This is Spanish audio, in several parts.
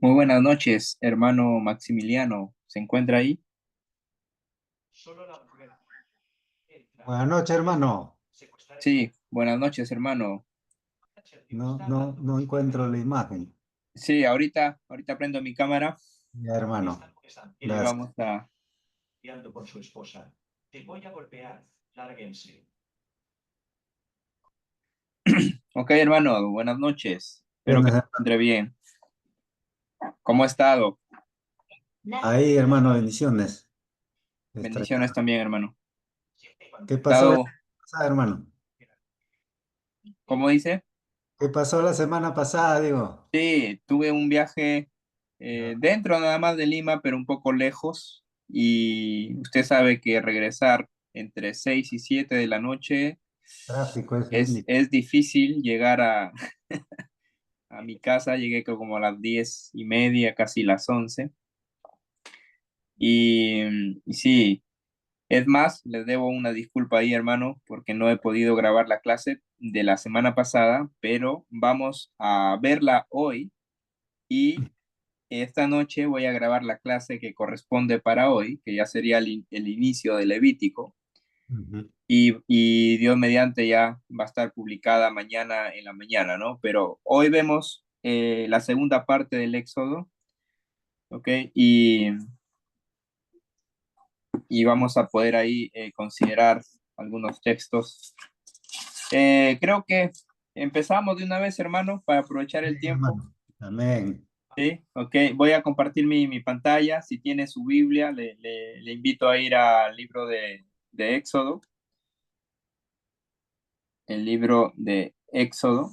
Muy buenas noches, hermano Maximiliano. ¿Se encuentra ahí? Buenas noches, hermano. Sí, buenas noches, hermano. No encuentro la imagen. Sí, ahorita prendo mi cámara Ya, hermano. y Gracias. vamos a... Ok, hermano, buenas noches. Espero que se Buenas- encuentre bien. ¿Cómo ha estado? Ahí, hermano, bendiciones. Bendiciones Extrañado. también, hermano. ¿Qué ¿Ha pasó la estado, semana pasada, hermano? cómo dice? ¿Qué pasó la semana pasada, digo? Sí, tuve un viaje Ya. dentro nada más de Lima, pero un poco lejos. Y usted sabe que regresar entre 6 y 7 de la noche Tráfico es bien es difícil llegar a mi casa. Llegué como a las 10:30, casi las 11. Y sí, es más, les debo una disculpa ahí, hermano, porque no he podido grabar la clase de la semana pasada, pero vamos a verla hoy y esta noche voy a grabar la clase que corresponde para hoy, que ya sería el inicio de Levítico. Ujú. Y Dios mediante ya va a estar publicada mañana en la mañana, ¿no? Pero hoy vemos la segunda parte del Éxodo, ¿ok? Y vamos a poder ahí considerar algunos textos. Creo que empezamos de una vez, hermano, para aprovechar Sí, el tiempo. hermano. Amén. Sí, ok. Voy a compartir mi pantalla. Si tiene su Biblia, le invito a ir al libro de Éxodo, el libro de Éxodo.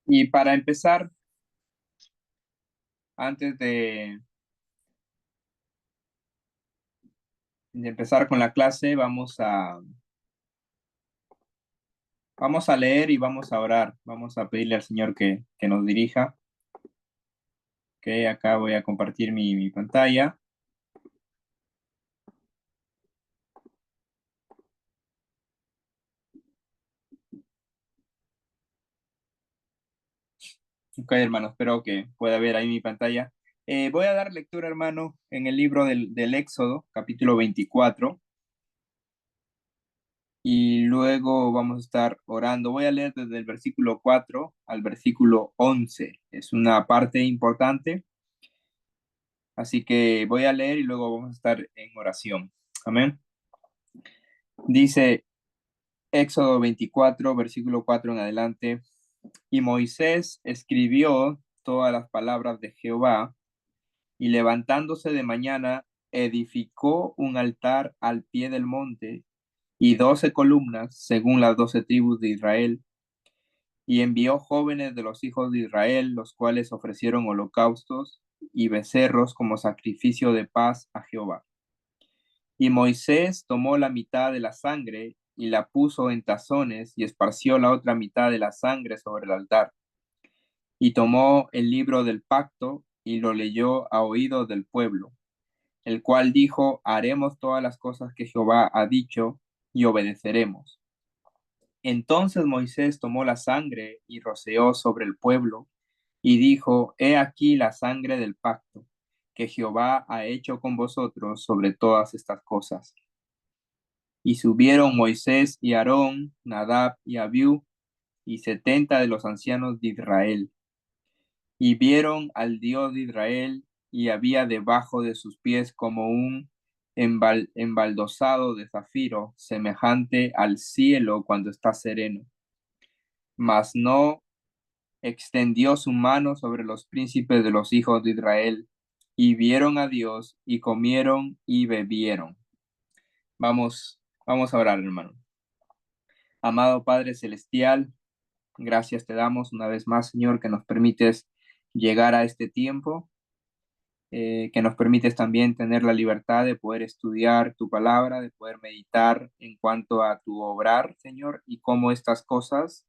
Y para empezar, antes de empezar con la clase, vamos a leer y vamos a orar. Vamos a pedirle al Señor que nos dirija. Ok, acá voy a compartir mi pantalla. Ok, hermano, espero que pueda ver ahí mi pantalla. Voy a dar lectura, hermano, en el libro del Éxodo, capítulo 24, y luego vamos a estar orando. Voy a leer desde el versículo 4 al versículo 11. Es una parte importante, así que voy a leer y luego vamos a estar en oración. Amén. Dice Éxodo 24, versículo 4 en adelante. Y Moisés escribió todas las palabras de Jehová, y levantándose de mañana, edificó un altar al pie del monte y 12 columnas, según las 12 tribus de Israel, y envió jóvenes de los hijos de Israel, los cuales ofrecieron holocaustos y becerros como sacrificio de paz a Jehová. Y Moisés tomó la mitad de la sangre y la puso en tazones y esparció la otra mitad de la sangre sobre el altar. Y tomó el libro del pacto y lo leyó a oídos del pueblo, el cual dijo: haremos todas las cosas que Jehová ha dicho y obedeceremos. Entonces Moisés tomó la sangre y roceó sobre el pueblo y dijo: he aquí la sangre del pacto que Jehová ha hecho con vosotros sobre todas estas cosas. Y subieron Moisés y Aarón, Nadab y Abiú, y 70 de los ancianos de Israel, y vieron al Dios de Israel, y había debajo de sus pies como un embaldosado de zafiro, semejante al cielo cuando está sereno. Mas no extendió su mano sobre los príncipes de los hijos de Israel, y vieron a Dios, y comieron y bebieron. Vamos a orar, hermano. Amado Padre Celestial, gracias te damos una vez más, Señor, que nos permites llegar a este tiempo, que nos permites también tener la libertad de poder estudiar tu palabra, de poder meditar en cuanto a tu obrar, Señor, y cómo estas cosas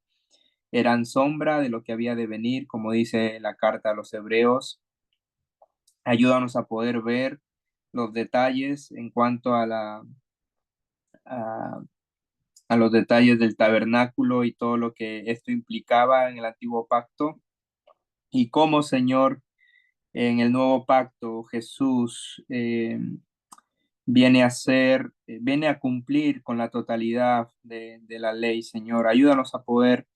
eran sombra de lo que había de venir, como dice la carta a los hebreos. Ayúdanos a poder ver los detalles en cuanto a a, a los detalles del tabernáculo y todo lo que esto implicaba en el antiguo pacto, y cómo, Señor, en el nuevo pacto Jesús viene a cumplir con la totalidad de la ley, Señor. Ayúdanos a poder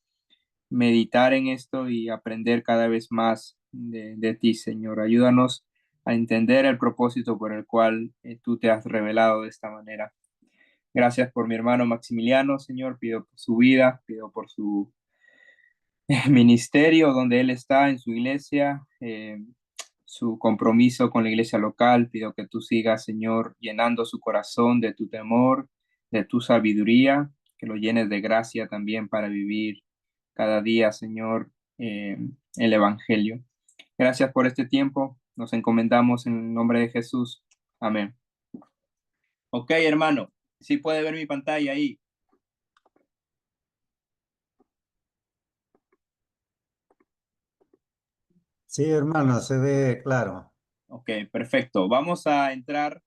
meditar en esto y aprender cada vez más de ti, Señor. Ayúdanos a entender el propósito por el cual tú te has revelado de esta manera. Gracias por mi hermano Maximiliano, Señor. Pido por su vida, pido por su ministerio donde él está en su iglesia, su compromiso con la iglesia local. Pido que tú sigas, Señor, llenando su corazón de tu temor, de tu sabiduría, que lo llenes de gracia también para vivir cada día, Señor, el Evangelio. Gracias por este tiempo. Nos encomendamos en el nombre de Jesús. Amén. Ok, hermano, sí puede ver mi pantalla ahí. Sí, hermano, se ve claro. Ok, perfecto. Vamos a entrar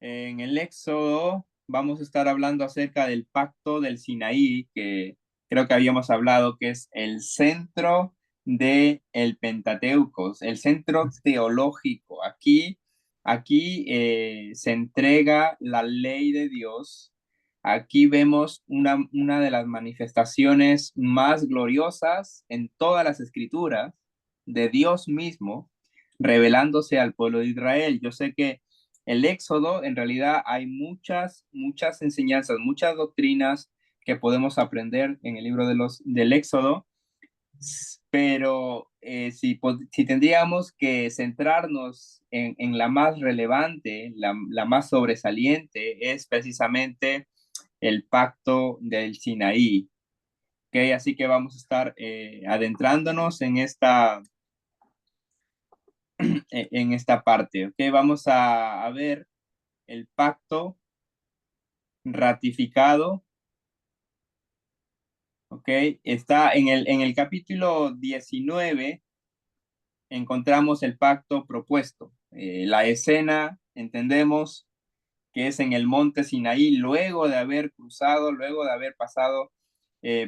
en el Éxodo. Vamos a estar hablando acerca del pacto del Sinaí, que creo que habíamos hablado que es el centro de el Pentateuco, el centro teológico. Aquí se entrega la ley de Dios. Aquí vemos una de las manifestaciones más gloriosas en todas las escrituras de Dios mismo revelándose al pueblo de Israel. Yo sé que el Éxodo, en realidad hay muchas enseñanzas, muchas doctrinas que podemos aprender en el libro del Éxodo, pero si tendríamos que centrarnos en la más relevante, la más sobresaliente, es precisamente el pacto del Sinaí. ¿Okay? Así que vamos a estar adentrándonos en esta parte. ¿Okay? Vamos a ver el pacto ratificado. ¿Ok? Está en el capítulo 19, encontramos el pacto propuesto. La escena, entendemos que es en el monte Sinaí, luego de haber cruzado, luego de haber pasado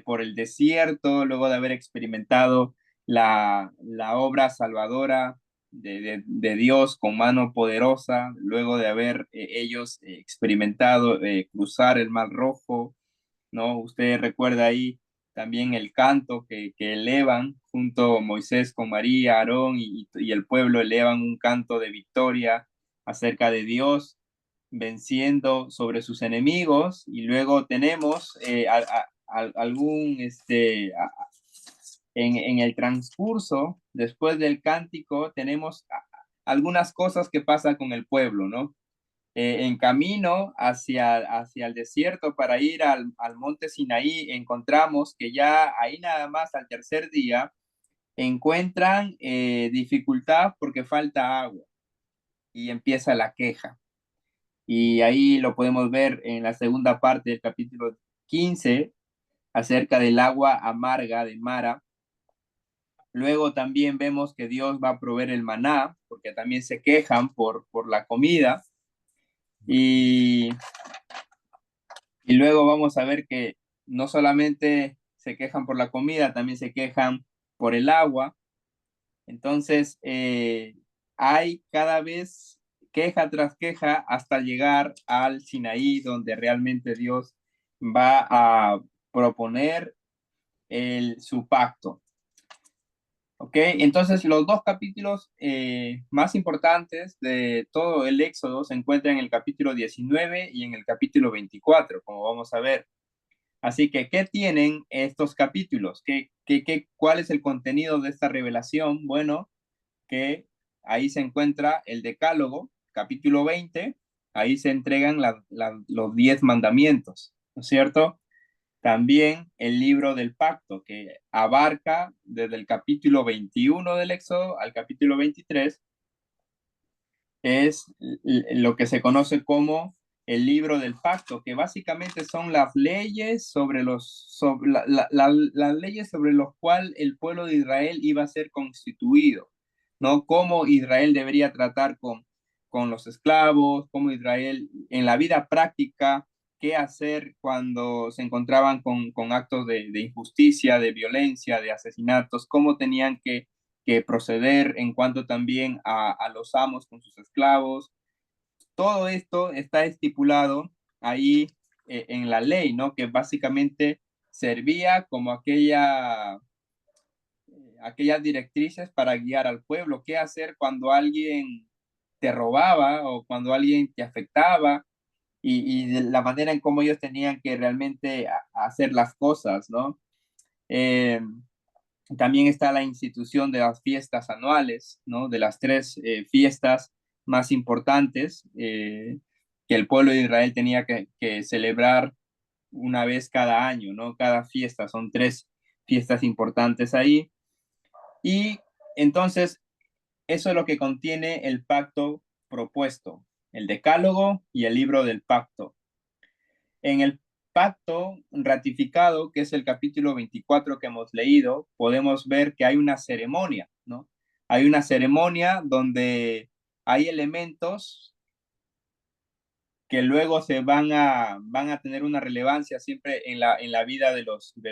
por el desierto, luego de haber experimentado la obra salvadora de Dios con mano poderosa, luego de haber ellos experimentado cruzar el Mar Rojo, ¿no? Usted recuerda ahí también el canto que elevan junto a Moisés con María, Aarón y el pueblo elevan un canto de victoria acerca de Dios venciendo sobre sus enemigos, y luego tenemos algún, en el transcurso, después del cántico, tenemos algunas cosas que pasan con el pueblo, ¿no? En camino hacia el desierto para ir al monte Sinaí, encontramos que ya ahí nada más al tercer día encuentran dificultad porque falta agua y empieza la queja. Y ahí lo podemos ver en la segunda parte del capítulo 15 acerca del agua amarga de Mara. Luego también vemos que Dios va a proveer el maná, porque también se quejan por la comida. Y, y luego vamos a ver que no solamente se quejan por la comida, también se quejan por el agua. Entonces, hay cada vez queja tras queja hasta llegar al Sinaí, donde realmente Dios va a proponer su pacto. ¿Ok? Entonces, los dos capítulos más importantes de todo el Éxodo se encuentran en el capítulo 19 y en el capítulo 24, como vamos a ver. Así que, ¿qué tienen estos capítulos? ¿Cuál es el contenido de esta revelación? Bueno, que ahí se encuentra el Decálogo, capítulo 20, ahí se entregan los 10 mandamientos, ¿no es cierto? También el libro del pacto, que abarca desde el capítulo 21 del Éxodo al capítulo 23, es lo que se conoce como el libro del pacto, que básicamente son las leyes las leyes sobre los cuales el pueblo de Israel iba a ser constituido, ¿no? Cómo Israel debería tratar con los esclavos, cómo Israel en la vida práctica qué hacer cuando se encontraban con actos de injusticia, de violencia, de asesinatos, cómo tenían que proceder en cuanto también a los amos con sus esclavos. Todo esto está estipulado ahí en la ley, ¿no? Que básicamente servía como aquellas directrices para guiar al pueblo, qué hacer cuando alguien te robaba o cuando alguien te afectaba y de la manera en cómo ellos tenían que realmente hacer las cosas, ¿no? Eh, También está la institución de las fiestas anuales, ¿no? De las tres fiestas más importantes que el pueblo de Israel tenía que celebrar una vez cada año, ¿no? Cada fiesta, son tres fiestas importantes ahí. Y entonces, eso es lo que contiene el pacto propuesto, el decálogo y el libro del pacto. En el pacto ratificado, que es el capítulo 24 que hemos leído, podemos ver que hay una ceremonia, ¿no? Hay una ceremonia donde hay elementos que luego van a tener una relevancia siempre en la vida de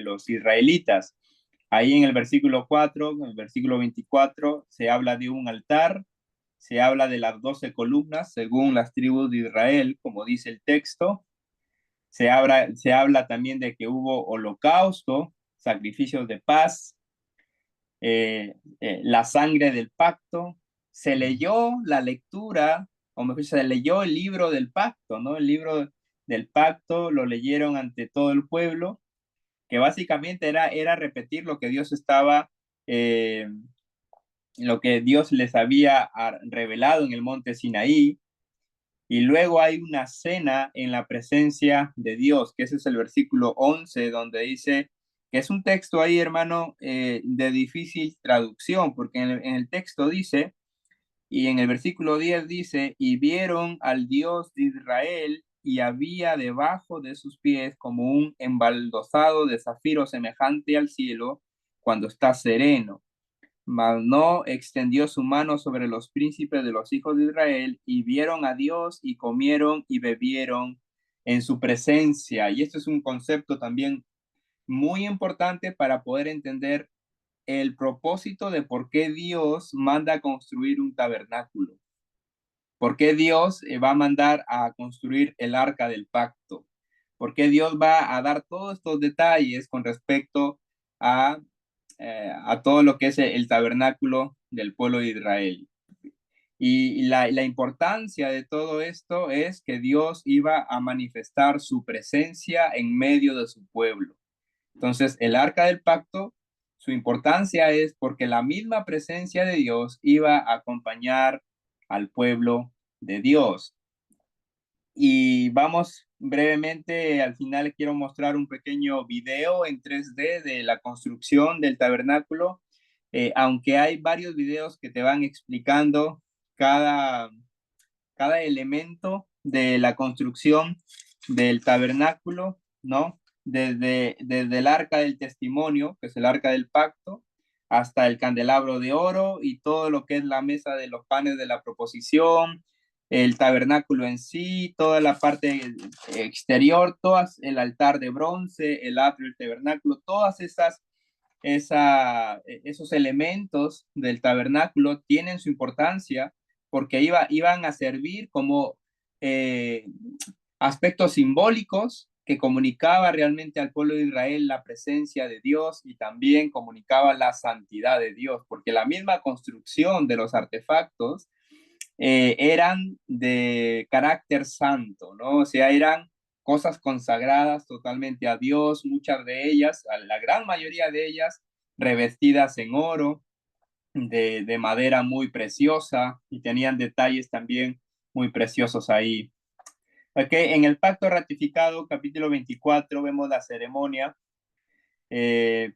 los israelitas. Ahí en el versículo 4, en el versículo 24, se habla de un altar, se habla de las 12 columnas según las tribus de Israel, como dice el texto. Se habla también de que hubo holocausto, sacrificios de paz, la sangre del pacto. Se leyó la lectura, o mejor, se leyó el libro del pacto, ¿no? El libro del pacto lo leyeron ante todo el pueblo, que básicamente era repetir lo que Dios estaba, lo que Dios les había revelado en el monte Sinaí. Y luego hay una cena en la presencia de Dios, que ese es el versículo 11, donde dice, que es un texto ahí, hermano, de difícil traducción, porque en el texto dice, y en el versículo 10 dice, y vieron al Dios de Israel y había debajo de sus pies como un embaldosado de zafiro semejante al cielo cuando está sereno, mas no extendió su mano sobre los príncipes de los hijos de Israel, y vieron a Dios y comieron y bebieron en su presencia. Y esto es un concepto también muy importante para poder entender el propósito de por qué Dios manda a construir un tabernáculo. ¿Por qué Dios va a mandar a construir el arca del pacto? ¿Por qué Dios va a dar todos estos detalles con respecto a a todo lo que es el tabernáculo del pueblo de Israel? Y la importancia de todo esto es que Dios iba a manifestar su presencia en medio de su pueblo. Entonces, el arca del pacto, su importancia es porque la misma presencia de Dios iba a acompañar al pueblo de Dios. Y vamos brevemente, al final quiero mostrar un pequeño video en 3D de la construcción del tabernáculo, aunque hay varios videos que te van explicando cada, cada elemento de la construcción del tabernáculo, ¿no? Desde el arca del testimonio, que es el arca del pacto, hasta el candelabro de oro y todo lo que es la mesa de los panes de la proposición, el tabernáculo en sí, toda la parte exterior, todas, el altar de bronce, el atrio, el tabernáculo, todas esos elementos del tabernáculo tienen su importancia porque iban a servir como eh, aspectos simbólicos que comunicaba realmente al pueblo de Israel la presencia de Dios y también comunicaba la santidad de Dios, porque la misma construcción de los artefactos eran de carácter santo, ¿no? O sea, eran cosas consagradas totalmente a Dios, muchas de ellas, la gran mayoría de ellas, revestidas en oro, de madera muy preciosa y tenían detalles también muy preciosos ahí. Okay, en el pacto ratificado, capítulo 24, vemos la ceremonia.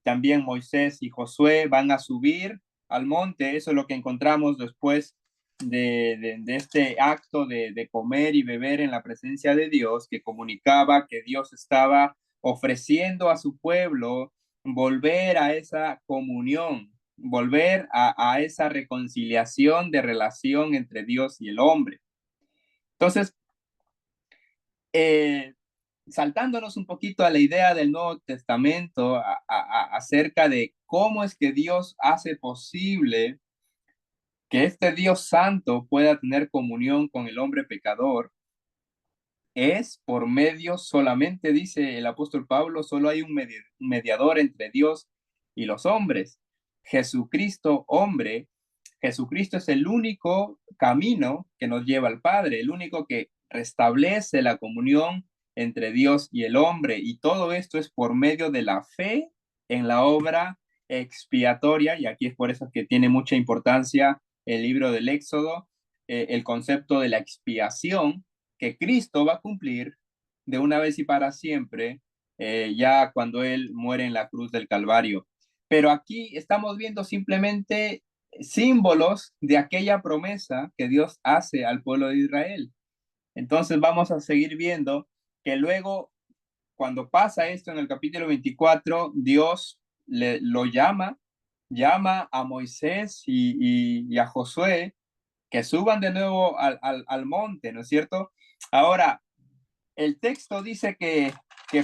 También Moisés y Josué van a subir al monte. Eso es lo que encontramos después de este acto de comer y beber en la presencia de Dios, que comunicaba que Dios estaba ofreciendo a su pueblo volver a esa comunión, volver a esa reconciliación de relación entre Dios y el hombre. Entonces, eh, saltándonos un poquito a la idea del Nuevo Testamento, acerca de cómo es que Dios hace posible que este Dios santo pueda tener comunión con el hombre pecador, es por medio solamente, dice el apóstol Pablo, solo hay un mediador entre Dios y los hombres. Jesucristo, hombre, Jesucristo es el único camino que nos lleva al Padre, el único que restablece la comunión entre Dios y el hombre. Y todo esto es por medio de la fe en la obra expiatoria, y aquí es por eso que tiene mucha importancia el libro del Éxodo, el concepto de la expiación que Cristo va a cumplir de una vez y para siempre, ya cuando Él muere en la cruz del Calvario. Pero aquí estamos viendo simplemente símbolos de aquella promesa que Dios hace al pueblo de Israel. Entonces vamos a seguir viendo que luego, cuando pasa esto en el capítulo 24, Dios lo llama a Moisés y a Josué que suban de nuevo al monte, ¿no es cierto? Ahora, el texto dice que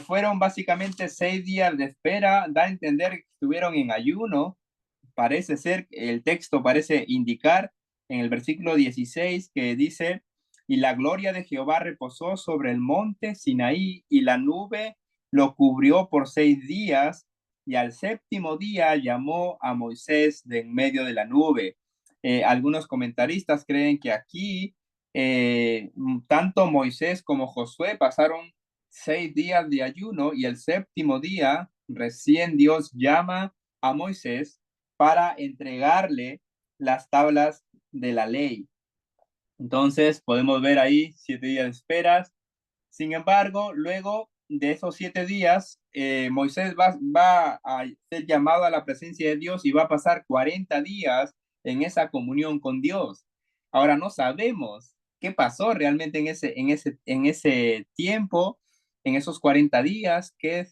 fueron básicamente 6 días de espera, da a entender que estuvieron en ayuno. Parece ser, el texto parece indicar en el versículo 16 que dice, y la gloria de Jehová reposó sobre el monte Sinaí, y la nube lo cubrió por 6 días, y al séptimo día llamó a Moisés de en medio de la nube. Algunos comentaristas creen que aquí tanto Moisés como Josué pasaron 6 días de ayuno, y el séptimo día recién Dios llama a Moisés para entregarle las tablas de la ley. Entonces podemos ver ahí 7 días de esperas. Sin embargo, luego de esos 7 días, Moisés va a ser llamado a la presencia de Dios y va a pasar 40 días en esa comunión con Dios. Ahora no sabemos qué pasó realmente en ese tiempo, en esos 40 días, qué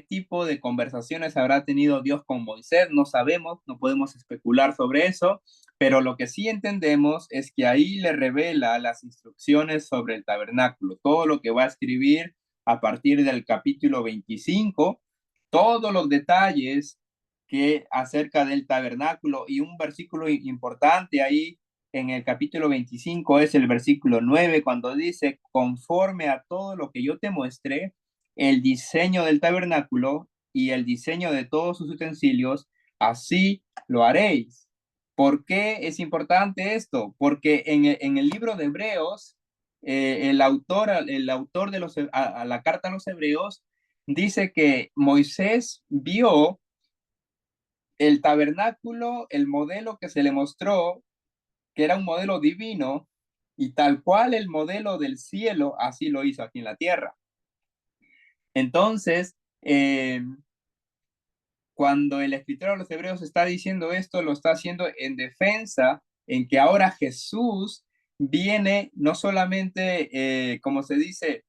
tipo de conversaciones habrá tenido Dios con Moisés. No sabemos, no podemos especular sobre eso, pero lo que sí entendemos es que ahí le revela las instrucciones sobre el tabernáculo, todo lo que va a escribir a partir del capítulo 25, todos los detalles que acerca del tabernáculo. Y un versículo importante ahí en el capítulo 25 es el versículo 9, cuando dice, conforme a todo lo que yo te muestre, el diseño del tabernáculo y el diseño de todos sus utensilios, así lo haréis. ¿Por qué es importante esto? Porque en el libro de Hebreos, el autor a la carta a los Hebreos dice que Moisés vio el tabernáculo, el modelo que se le mostró, que era un modelo divino, y tal cual el modelo del cielo, así lo hizo aquí en la tierra. Entonces, cuando el escritor de los Hebreos está diciendo esto, lo está haciendo en defensa, en que ahora Jesús viene no solamente, como se dice,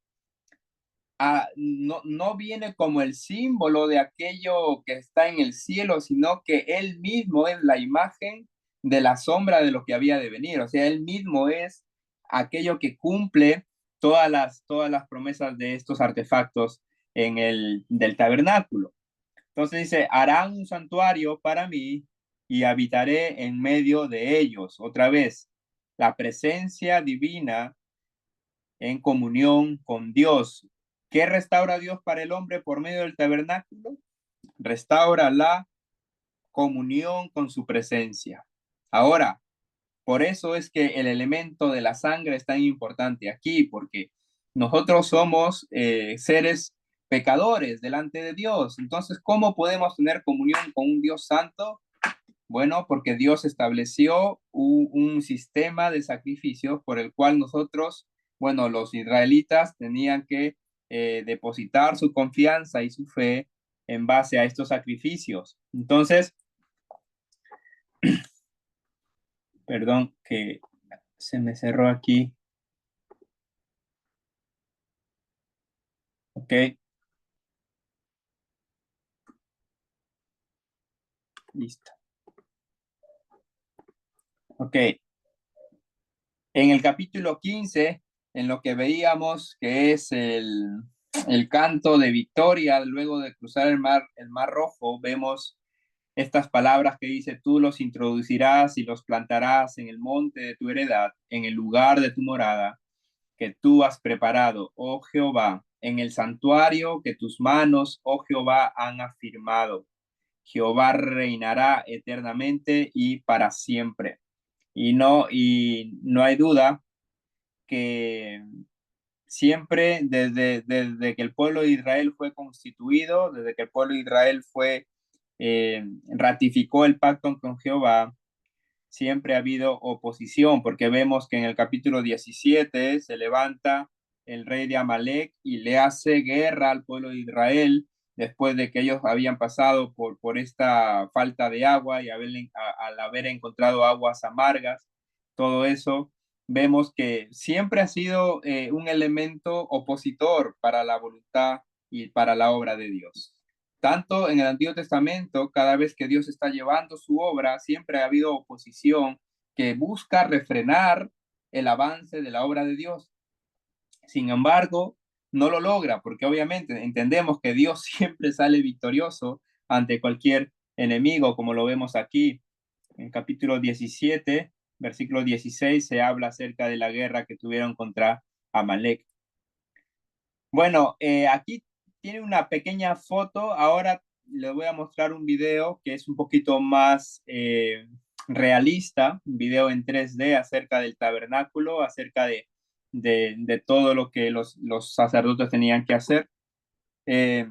no viene como el símbolo de aquello que está en el cielo, sino que él mismo es la imagen de la sombra de lo que había de venir. O sea, él mismo es aquello que cumple todas las promesas de estos artefactos del tabernáculo. Entonces dice, harán un santuario para mí y habitaré en medio de ellos. Otra vez, la presencia divina en comunión con Dios. ¿Qué restaura Dios para el hombre por medio del tabernáculo? Restaura la comunión con su presencia. Ahora, por eso es que el elemento de la sangre es tan importante aquí, porque nosotros somos seres pecadores delante de Dios. Entonces, ¿cómo podemos tener comunión con un Dios santo? Bueno, porque Dios estableció un sistema de sacrificios por el cual nosotros, bueno, los israelitas tenían que depositar su confianza y su fe en base a estos sacrificios. Entonces, perdón que se me cerró aquí. Ok, listo. Ok, en el capítulo 15, en lo que veíamos que es el canto de victoria luego de cruzar el mar Rojo, vemos estas palabras que dice, tú los introducirás y los plantarás en el monte de tu heredad, en el lugar de tu morada, que tú has preparado, oh Jehová, en el santuario que tus manos, oh Jehová, han afirmado. Jehová reinará eternamente y para siempre. Y no hay duda que siempre desde que el pueblo de Israel fue constituido, desde que el pueblo de Israel ratificó el pacto con Jehová, siempre ha habido oposición, porque vemos que en el capítulo 17 se levanta el rey de Amalek y le hace guerra al pueblo de Israel después de que ellos habían pasado por esta falta de agua y al haber encontrado aguas amargas, todo eso, vemos que siempre ha sido un elemento opositor para la voluntad y para la obra de Dios. Tanto en el Antiguo Testamento, cada vez que Dios está llevando su obra, siempre ha habido oposición que busca refrenar el avance de la obra de Dios. Sin embargo, no lo logra porque obviamente entendemos que Dios siempre sale victorioso ante cualquier enemigo, como lo vemos aquí. En capítulo 17, versículo 16, se habla acerca de la guerra que tuvieron contra Amalek. Bueno, aquí tiene una pequeña foto. Ahora les voy a mostrar un video que es un poquito más realista, un video en 3D acerca del tabernáculo, acerca de todo lo que los sacerdotes tenían que hacer. Eh,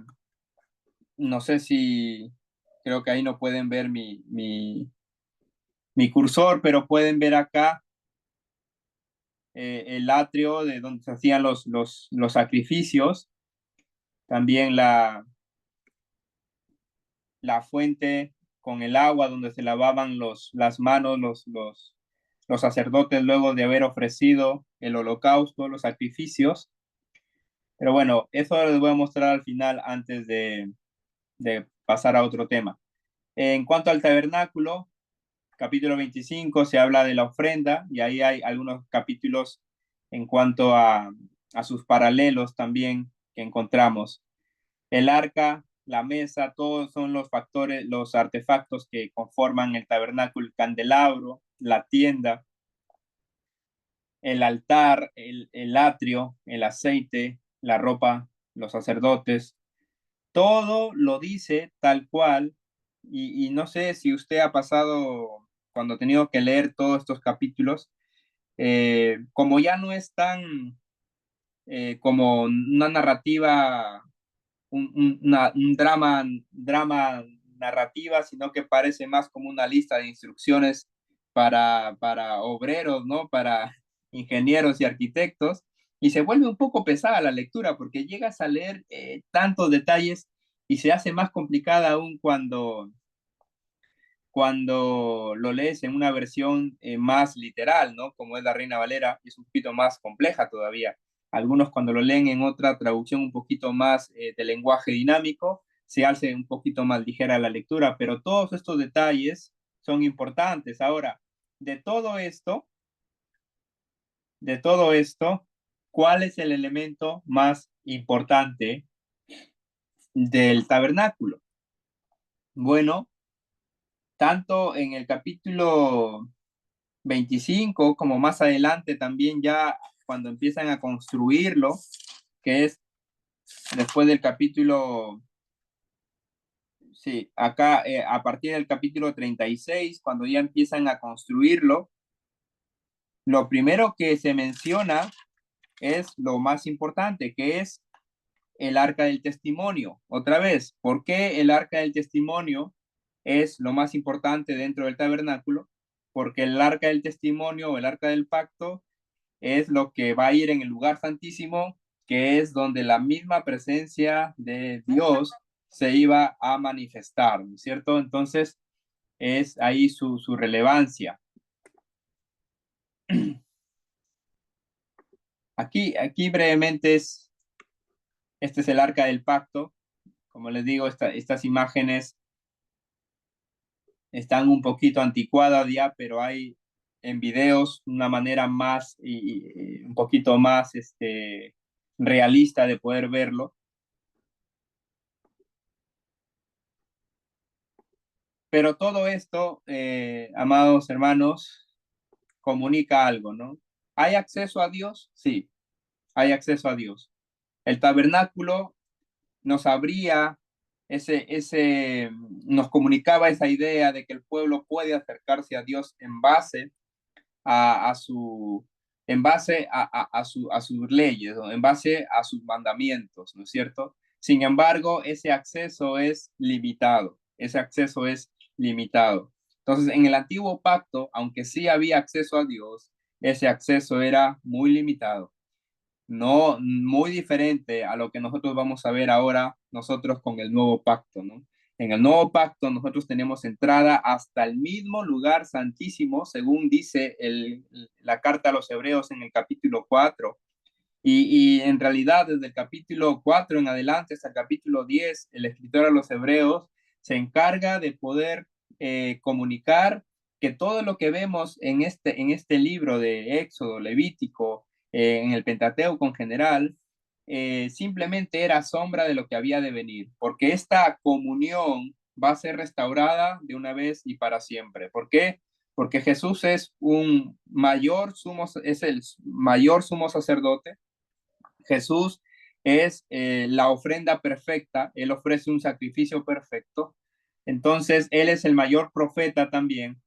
no sé si, creo que ahí no pueden ver mi cursor, pero pueden ver acá el atrio de donde se hacían los sacrificios, también la fuente con el agua donde se lavaban las manos los sacerdotes luego de haber ofrecido el holocausto, los sacrificios. Pero bueno, eso les voy a mostrar al final antes de pasar a otro tema. En cuanto al tabernáculo, capítulo 25 se habla de la ofrenda y ahí hay algunos capítulos en cuanto a sus paralelos también que encontramos. El arca, la mesa, todos son los factores, los artefactos que conforman el tabernáculo, el candelabro, la tienda, el altar, el atrio, el aceite, la ropa, los sacerdotes. Todo lo dice tal cual y no sé si usted ha pasado cuando ha tenido que leer todos estos capítulos, como ya no es tan como una narrativa un drama narrativa, sino que parece más como una lista de instrucciones para obreros, ¿no? Para ingenieros y arquitectos, y se vuelve un poco pesada la lectura porque llegas a leer tantos detalles y se hace más complicada aún cuando lo lees en una versión más literal, ¿no? Como es la Reina Valera, es un poquito más compleja todavía. Algunos cuando lo leen en otra traducción un poquito más de lenguaje dinámico, se hace un poquito más ligera la lectura, pero todos estos detalles son importantes. Ahora, de todo esto, de todo esto, ¿cuál es el elemento más importante del tabernáculo? Bueno, tanto en el capítulo 25 como más adelante también ya cuando empiezan a construirlo, que es después del capítulo, sí, acá a partir del capítulo 36 cuando ya empiezan a construirlo, lo primero que se menciona es lo más importante, que es el arca del testimonio. Otra vez, ¿por qué el arca del testimonio es lo más importante dentro del tabernáculo? Porque el arca del testimonio o el arca del pacto es lo que va a ir en el lugar santísimo, que es donde la misma presencia de Dios se iba a manifestar, ¿no es cierto? Entonces, es ahí su relevancia. Aquí brevemente este es el arca del pacto. Como les digo, estas imágenes están un poquito anticuadas ya, pero hay en videos una manera más y un poquito más realista de poder verlo. Pero todo esto, amados hermanos, comunica algo, ¿no? ¿Hay acceso a Dios? Sí, hay acceso a Dios. El tabernáculo nos abría nos comunicaba esa idea de que el pueblo puede acercarse a Dios en base a su, en base a sus leyes, ¿no? En base a sus mandamientos, ¿no es cierto? Sin embargo, ese acceso es limitado, ese acceso es limitado. Entonces, en el antiguo pacto, aunque sí había acceso a Dios, ese acceso era muy limitado, no muy diferente a lo que nosotros vamos a ver ahora nosotros con el nuevo pacto, ¿no? En el nuevo pacto nosotros tenemos entrada hasta el mismo lugar santísimo, según dice la carta a los Hebreos en el capítulo 4. Y en realidad, desde el capítulo 4 en adelante hasta el capítulo 10, el escritor a los Hebreos se encarga de poder comunicar que todo lo que vemos en este libro de Éxodo, Levítico, en el Pentateuco en general, simplemente era sombra de lo que había de venir, porque esta comunión va a ser restaurada de una vez y para siempre. ¿Por qué? Porque Jesús es el mayor sumo sacerdote. Jesús es la ofrenda perfecta, Él ofrece un sacrificio perfecto, entonces Él es el mayor profeta también,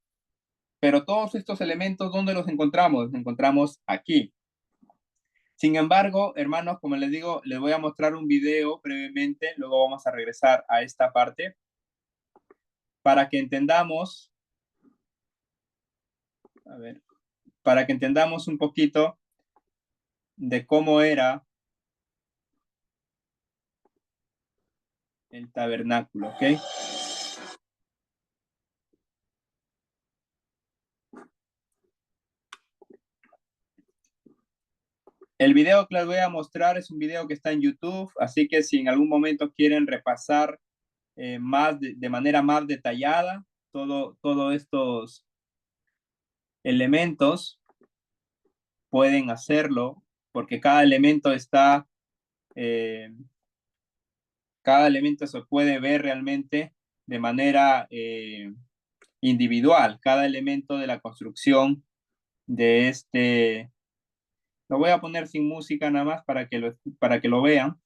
pero todos estos elementos, ¿dónde los encontramos? Los encontramos aquí. Sin embargo, hermanos, como les digo, les voy a mostrar un video brevemente, luego vamos a regresar a esta parte para que entendamos, a ver, para que entendamos un poquito de cómo era el tabernáculo, ¿ok? El video que les voy a mostrar es un video que está en YouTube, así que si en algún momento quieren repasar de manera más detallada todos estos elementos, pueden hacerlo, porque eh, cada elemento se puede ver realmente de manera individual, cada elemento de la construcción de lo voy a poner sin música nada más para que lo vean.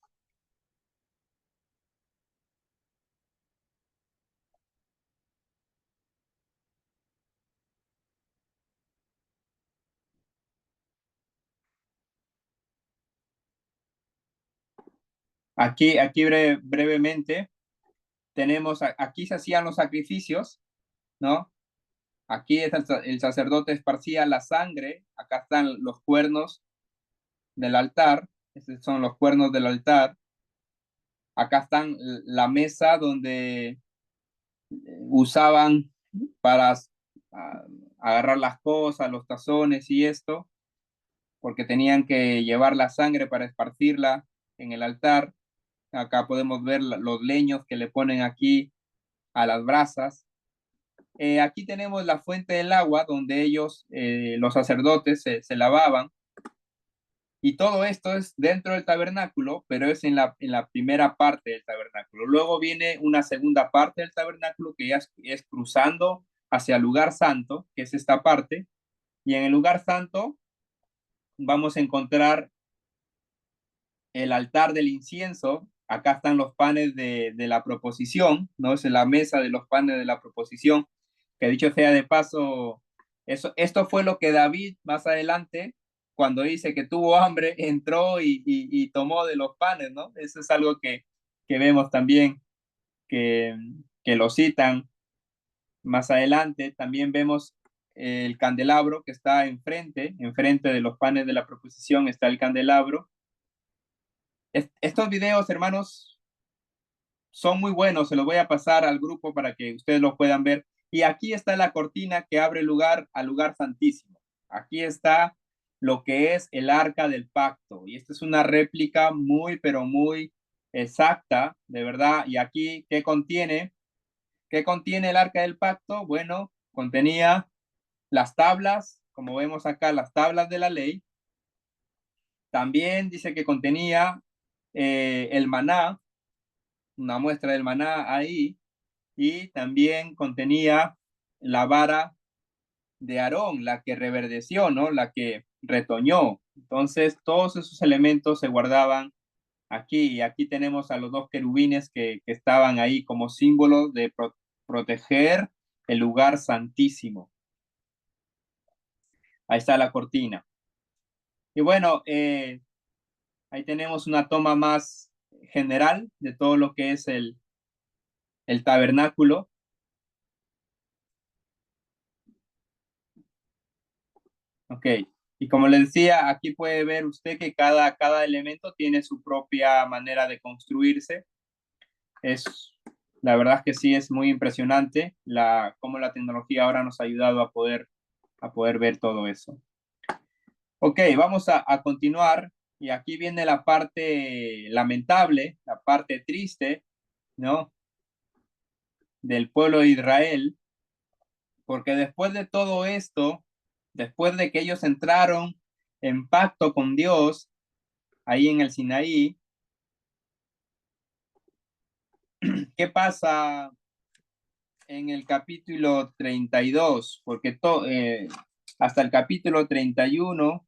Aquí brevemente tenemos, aquí se hacían los sacrificios, ¿no? Aquí el sacerdote esparcía la sangre, acá están los cuernos del altar, estos son los cuernos del altar, acá están la mesa donde usaban para agarrar las cosas, los tazones y esto, porque tenían que llevar la sangre para esparcirla en el altar. Acá podemos ver los leños que le ponen aquí a las brasas. Aquí tenemos la fuente del agua donde ellos, los sacerdotes, se lavaban. Y todo esto es dentro del tabernáculo, pero es en la primera parte del tabernáculo. Luego viene una segunda parte del tabernáculo que ya es cruzando hacia el lugar santo, que es esta parte. Y en el lugar santo vamos a encontrar el altar del incienso. Acá están los panes de la proposición, ¿no? Es la mesa de los panes de la proposición, que dicho sea de paso, esto fue lo que David más adelante, cuando dice que tuvo hambre, entró y tomó de los panes, ¿no? Eso es algo que vemos también, que, que lo citan más adelante. También vemos el candelabro que está enfrente de los panes de la proposición está el candelabro. Estos videos, hermanos, son muy buenos, se los voy a pasar al grupo para que ustedes los puedan ver. Y aquí está la cortina que abre lugar al lugar santísimo. Aquí está lo que es el arca del pacto. Y esta es una réplica muy, pero muy exacta, de verdad. Y aquí, ¿qué contiene? ¿Qué contiene el arca del pacto? Bueno, contenía las tablas, como vemos acá, las tablas de la ley. También dice que contenía el maná, una muestra del maná ahí, y también contenía la vara de Aarón, la que reverdeció, ¿no? La que retoñó. Entonces, todos esos elementos se guardaban aquí, y aquí tenemos a los dos querubines que estaban ahí como símbolo de proteger el lugar santísimo. Ahí está la cortina. Y bueno, ahí tenemos una toma más general de todo lo que es el tabernáculo. Ok, y como le decía, aquí puede ver usted que cada elemento tiene su propia manera de construirse. Es, la verdad es que sí es muy impresionante cómo la tecnología ahora nos ha ayudado a poder ver todo eso. Ok, vamos a continuar. Y aquí viene la parte lamentable, la parte triste, ¿no? Del pueblo de Israel, porque después de todo esto, después de que ellos entraron en pacto con Dios ahí en el Sinaí, ¿qué pasa en el capítulo 32? Porque hasta el capítulo 31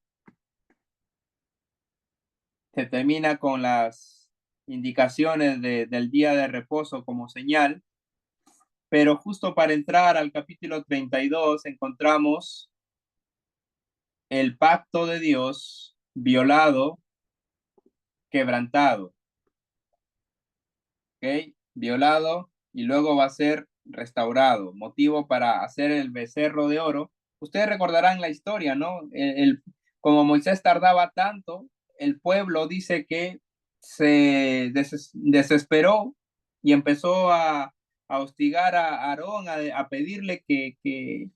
se termina con las indicaciones del día de reposo como señal, pero justo para entrar al capítulo 32 encontramos el pacto de Dios violado, quebrantado, ¿ok? Violado y luego va a ser restaurado, motivo para hacer el becerro de oro. Ustedes recordarán la historia, ¿no? Como Moisés tardaba tanto, el pueblo dice que se desesperó y empezó a hostigar a Aarón, a pedirle que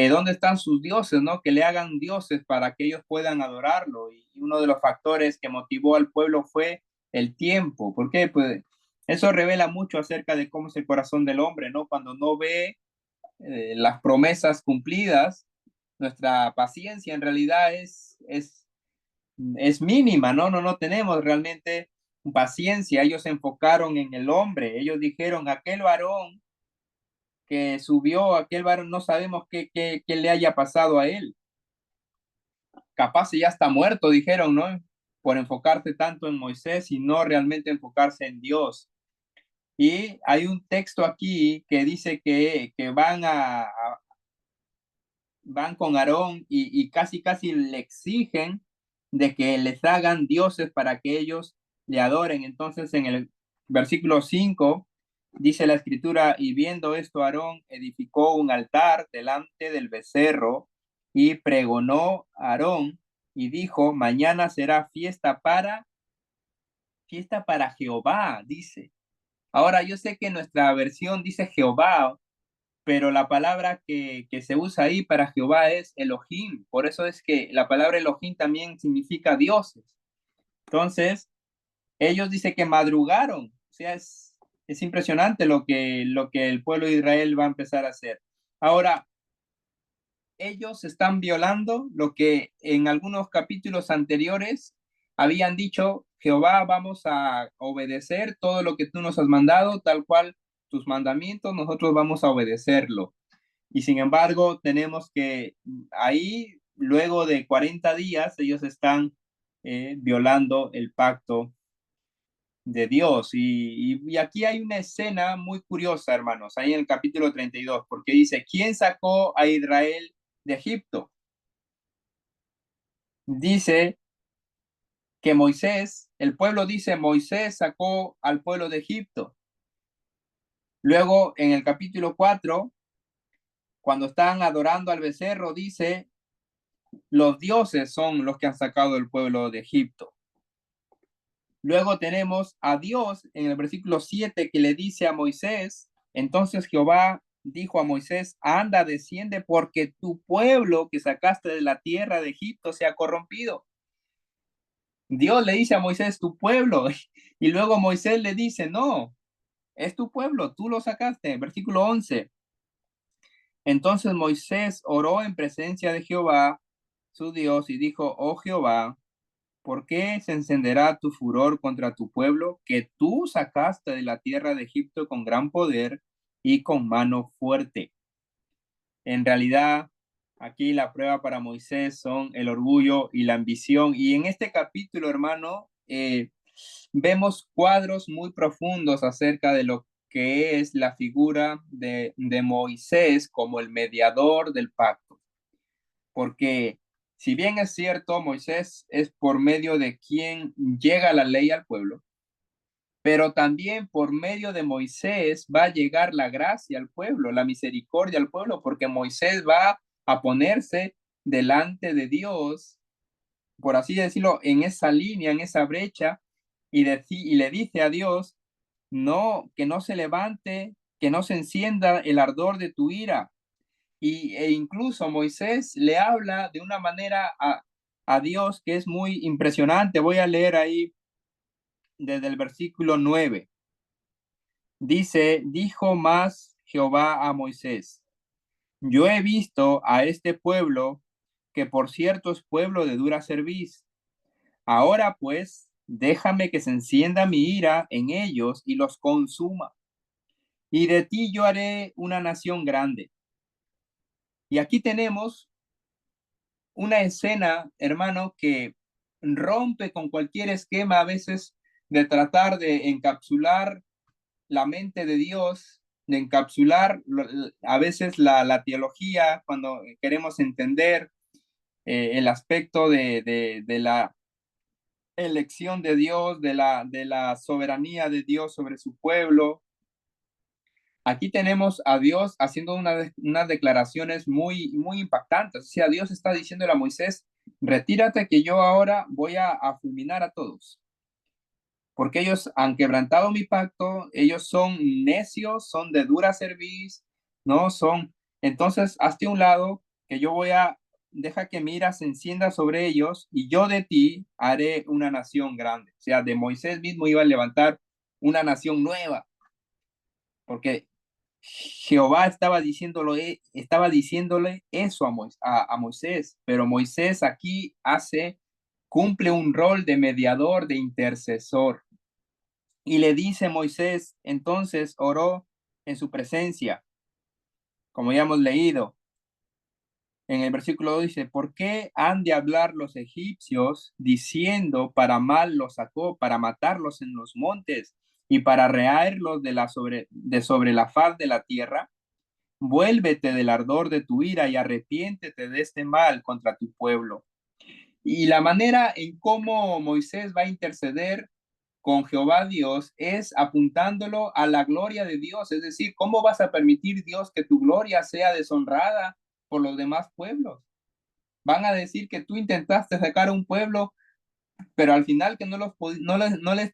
dónde están sus dioses, ¿no? Que le hagan dioses para que ellos puedan adorarlo. Y uno de los factores que motivó al pueblo fue el tiempo. ¿Por qué? Pues eso revela mucho acerca de cómo es el corazón del hombre, ¿no? Cuando no ve las promesas cumplidas, nuestra paciencia en realidad es mínima, ¿no? No tenemos realmente paciencia. Ellos se enfocaron en el hombre. Ellos dijeron, aquel varón que subió, aquel varón, no sabemos qué le haya pasado a él. Capaz ya está muerto, dijeron, ¿no? Por enfocarse tanto en Moisés y no realmente enfocarse en Dios. Y hay un texto aquí que dice que van con Aarón y casi le exigen de que les hagan dioses para que ellos le adoren. Entonces en el versículo 5 dice la escritura, y viendo esto Aarón edificó un altar delante del becerro y pregonó a Aarón y dijo, mañana será fiesta para Jehová, dice. Ahora yo sé que nuestra versión dice Jehová, pero la palabra que se usa ahí para Jehová es Elohim. Por eso es que la palabra Elohim también significa dioses. Entonces, ellos dicen que madrugaron. O sea, es impresionante lo que el pueblo de Israel va a empezar a hacer. Ahora, ellos están violando lo que en algunos capítulos anteriores habían dicho, Jehová, vamos a obedecer todo lo que tú nos has mandado, tal cual tus mandamientos, nosotros vamos a obedecerlo. Y sin embargo, tenemos que ahí, luego de 40 días, ellos están violando el pacto de Dios. Y aquí hay una escena muy curiosa, hermanos, ahí en el capítulo 32, porque dice, ¿quién sacó a Israel de Egipto? Dice que Moisés, el pueblo dice, Moisés sacó al pueblo de Egipto. Luego, en el capítulo 4, cuando están adorando al becerro, dice, los dioses son los que han sacado el pueblo de Egipto. Luego tenemos a Dios en el versículo 7 que le dice a Moisés, entonces Jehová dijo a Moisés, anda, desciende porque tu pueblo que sacaste de la tierra de Egipto se ha corrompido. Dios le dice a Moisés, tu pueblo, y luego Moisés le dice, no, es tu pueblo, tú lo sacaste. Versículo 11. Entonces Moisés oró en presencia de Jehová, su Dios, y dijo, oh Jehová, ¿Por qué se encenderá tu furor contra tu pueblo que tú sacaste de la tierra de Egipto con gran poder y con mano fuerte? En realidad, aquí la prueba para Moisés son el orgullo y la ambición. Y en este capítulo, hermano, vemos cuadros muy profundos acerca de lo que es la figura de Moisés como el mediador del pacto. Porque si bien es cierto, Moisés es por medio de quien llega la ley al pueblo, pero también por medio de Moisés va a llegar la gracia al pueblo, la misericordia al pueblo, porque Moisés va a ponerse delante de Dios, por así decirlo, en esa línea, en esa brecha, y le dice a Dios, no, que no se levante, que no se encienda el ardor de tu ira. E incluso Moisés le habla de una manera a Dios que es muy impresionante. Voy a leer ahí desde el versículo 9. Dice, dijo más Jehová a Moisés, yo he visto a este pueblo, que por cierto es pueblo de dura cerviz. Ahora pues, déjame que se encienda mi ira en ellos y los consuma. Y de ti yo haré una nación grande. Y aquí tenemos una escena, hermano, que rompe con cualquier esquema a veces de tratar de encapsular la mente de Dios, de encapsular a veces la teología cuando queremos entender el aspecto de la elección de Dios, de la soberanía de Dios sobre su pueblo. Aquí tenemos a Dios haciendo unas declaraciones muy impactantes. O sea, Dios está diciéndole a Moisés, retírate que yo ahora voy a fulminar a todos. Porque ellos han quebrantado mi pacto, ellos son necios, son de dura cerviz, ¿no? Son, entonces, hazte a un lado, que yo deja que mi ira se encienda sobre ellos y yo de ti haré una nación grande. O sea, de Moisés mismo iba a levantar una nación nueva, porque Jehová estaba diciéndole eso a Moisés, pero Moisés aquí cumple un rol de mediador, de intercesor. Y le dice Moisés, entonces oró en su presencia, como ya hemos leído. En el versículo 2 dice, ¿por qué han de hablar los egipcios diciendo para mal los sacó, para matarlos en los montes y para rearlos de sobre la faz de la tierra? Vuélvete del ardor de tu ira y arrepiéntete de este mal contra tu pueblo. Y la manera en cómo Moisés va a interceder con Jehová Dios es apuntándolo a la gloria de Dios. Es decir, ¿cómo vas a permitir, Dios, que tu gloria sea deshonrada por los demás pueblos? Van a decir que tú intentaste sacar a un pueblo, pero al final que no los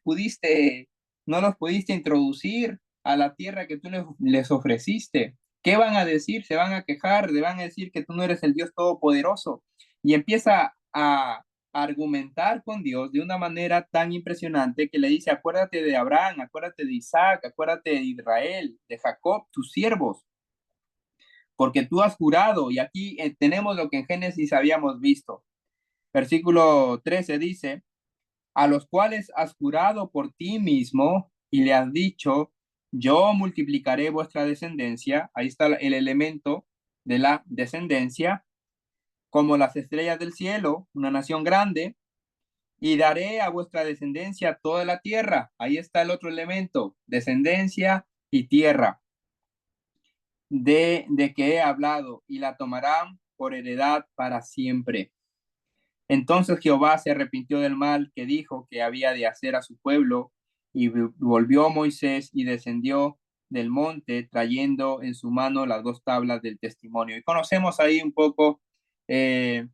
pudiste introducir a la tierra que tú les ofreciste. ¿Qué van a decir? Se van a quejar, le van a decir que tú no eres el Dios todopoderoso. Y empieza a argumentar con Dios de una manera tan impresionante que le dice, acuérdate de Abraham, acuérdate de Isaac, acuérdate de Israel, de Jacob, tus siervos, porque tú has jurado, y aquí tenemos lo que en Génesis habíamos visto. Versículo 13 dice, a los cuales has jurado por ti mismo y le has dicho, yo multiplicaré vuestra descendencia. Ahí está el elemento de la descendencia, como las estrellas del cielo, una nación grande, y daré a vuestra descendencia toda la tierra. Ahí está el otro elemento, descendencia y tierra, de que he hablado, y la tomarán por heredad para siempre. Entonces Jehová se arrepintió del mal que dijo que había de hacer a su pueblo, y volvió Moisés y descendió del monte trayendo en su mano las dos tablas del testimonio. Y conocemos ahí un poco eh,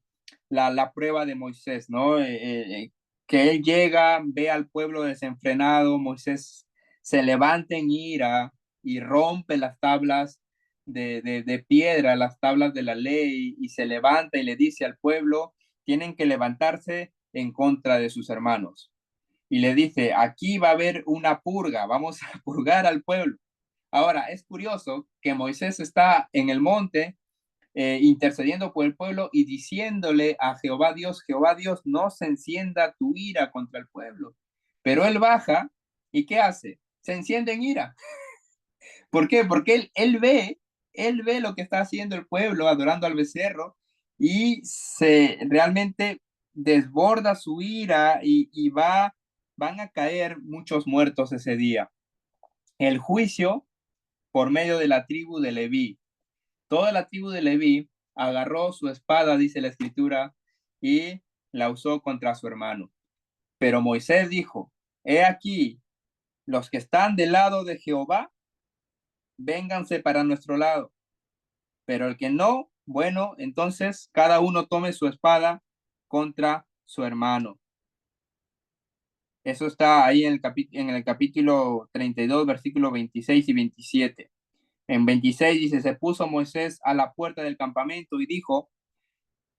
la prueba de Moisés, ¿no? Que él llega, ve al pueblo desenfrenado, Moisés se levanta en ira y rompe las tablas de piedra, las tablas de la ley, y se levanta y le dice al pueblo, tienen que levantarse en contra de sus hermanos. Y le dice, aquí va a haber una purga, vamos a purgar al pueblo. Ahora, es curioso que Moisés está en el monte intercediendo por el pueblo y diciéndole a Jehová Dios, no se encienda tu ira contra el pueblo. Pero él baja y ¿qué hace? Se enciende en ira. ¿Por qué? Porque él ve lo que está haciendo el pueblo adorando al becerro y se realmente desborda su ira y van a caer muchos muertos ese día. El juicio por medio de la tribu de Leví. Toda la tribu de Leví agarró su espada, dice la escritura, y la usó contra su hermano. Pero Moisés dijo, he aquí, los que están del lado de Jehová, vénganse para nuestro lado. Pero el que no, bueno, entonces cada uno tome su espada contra su hermano. Eso está ahí en el capítulo 32, versículos 26 y 27. En 26 dice, se puso Moisés a la puerta del campamento y dijo,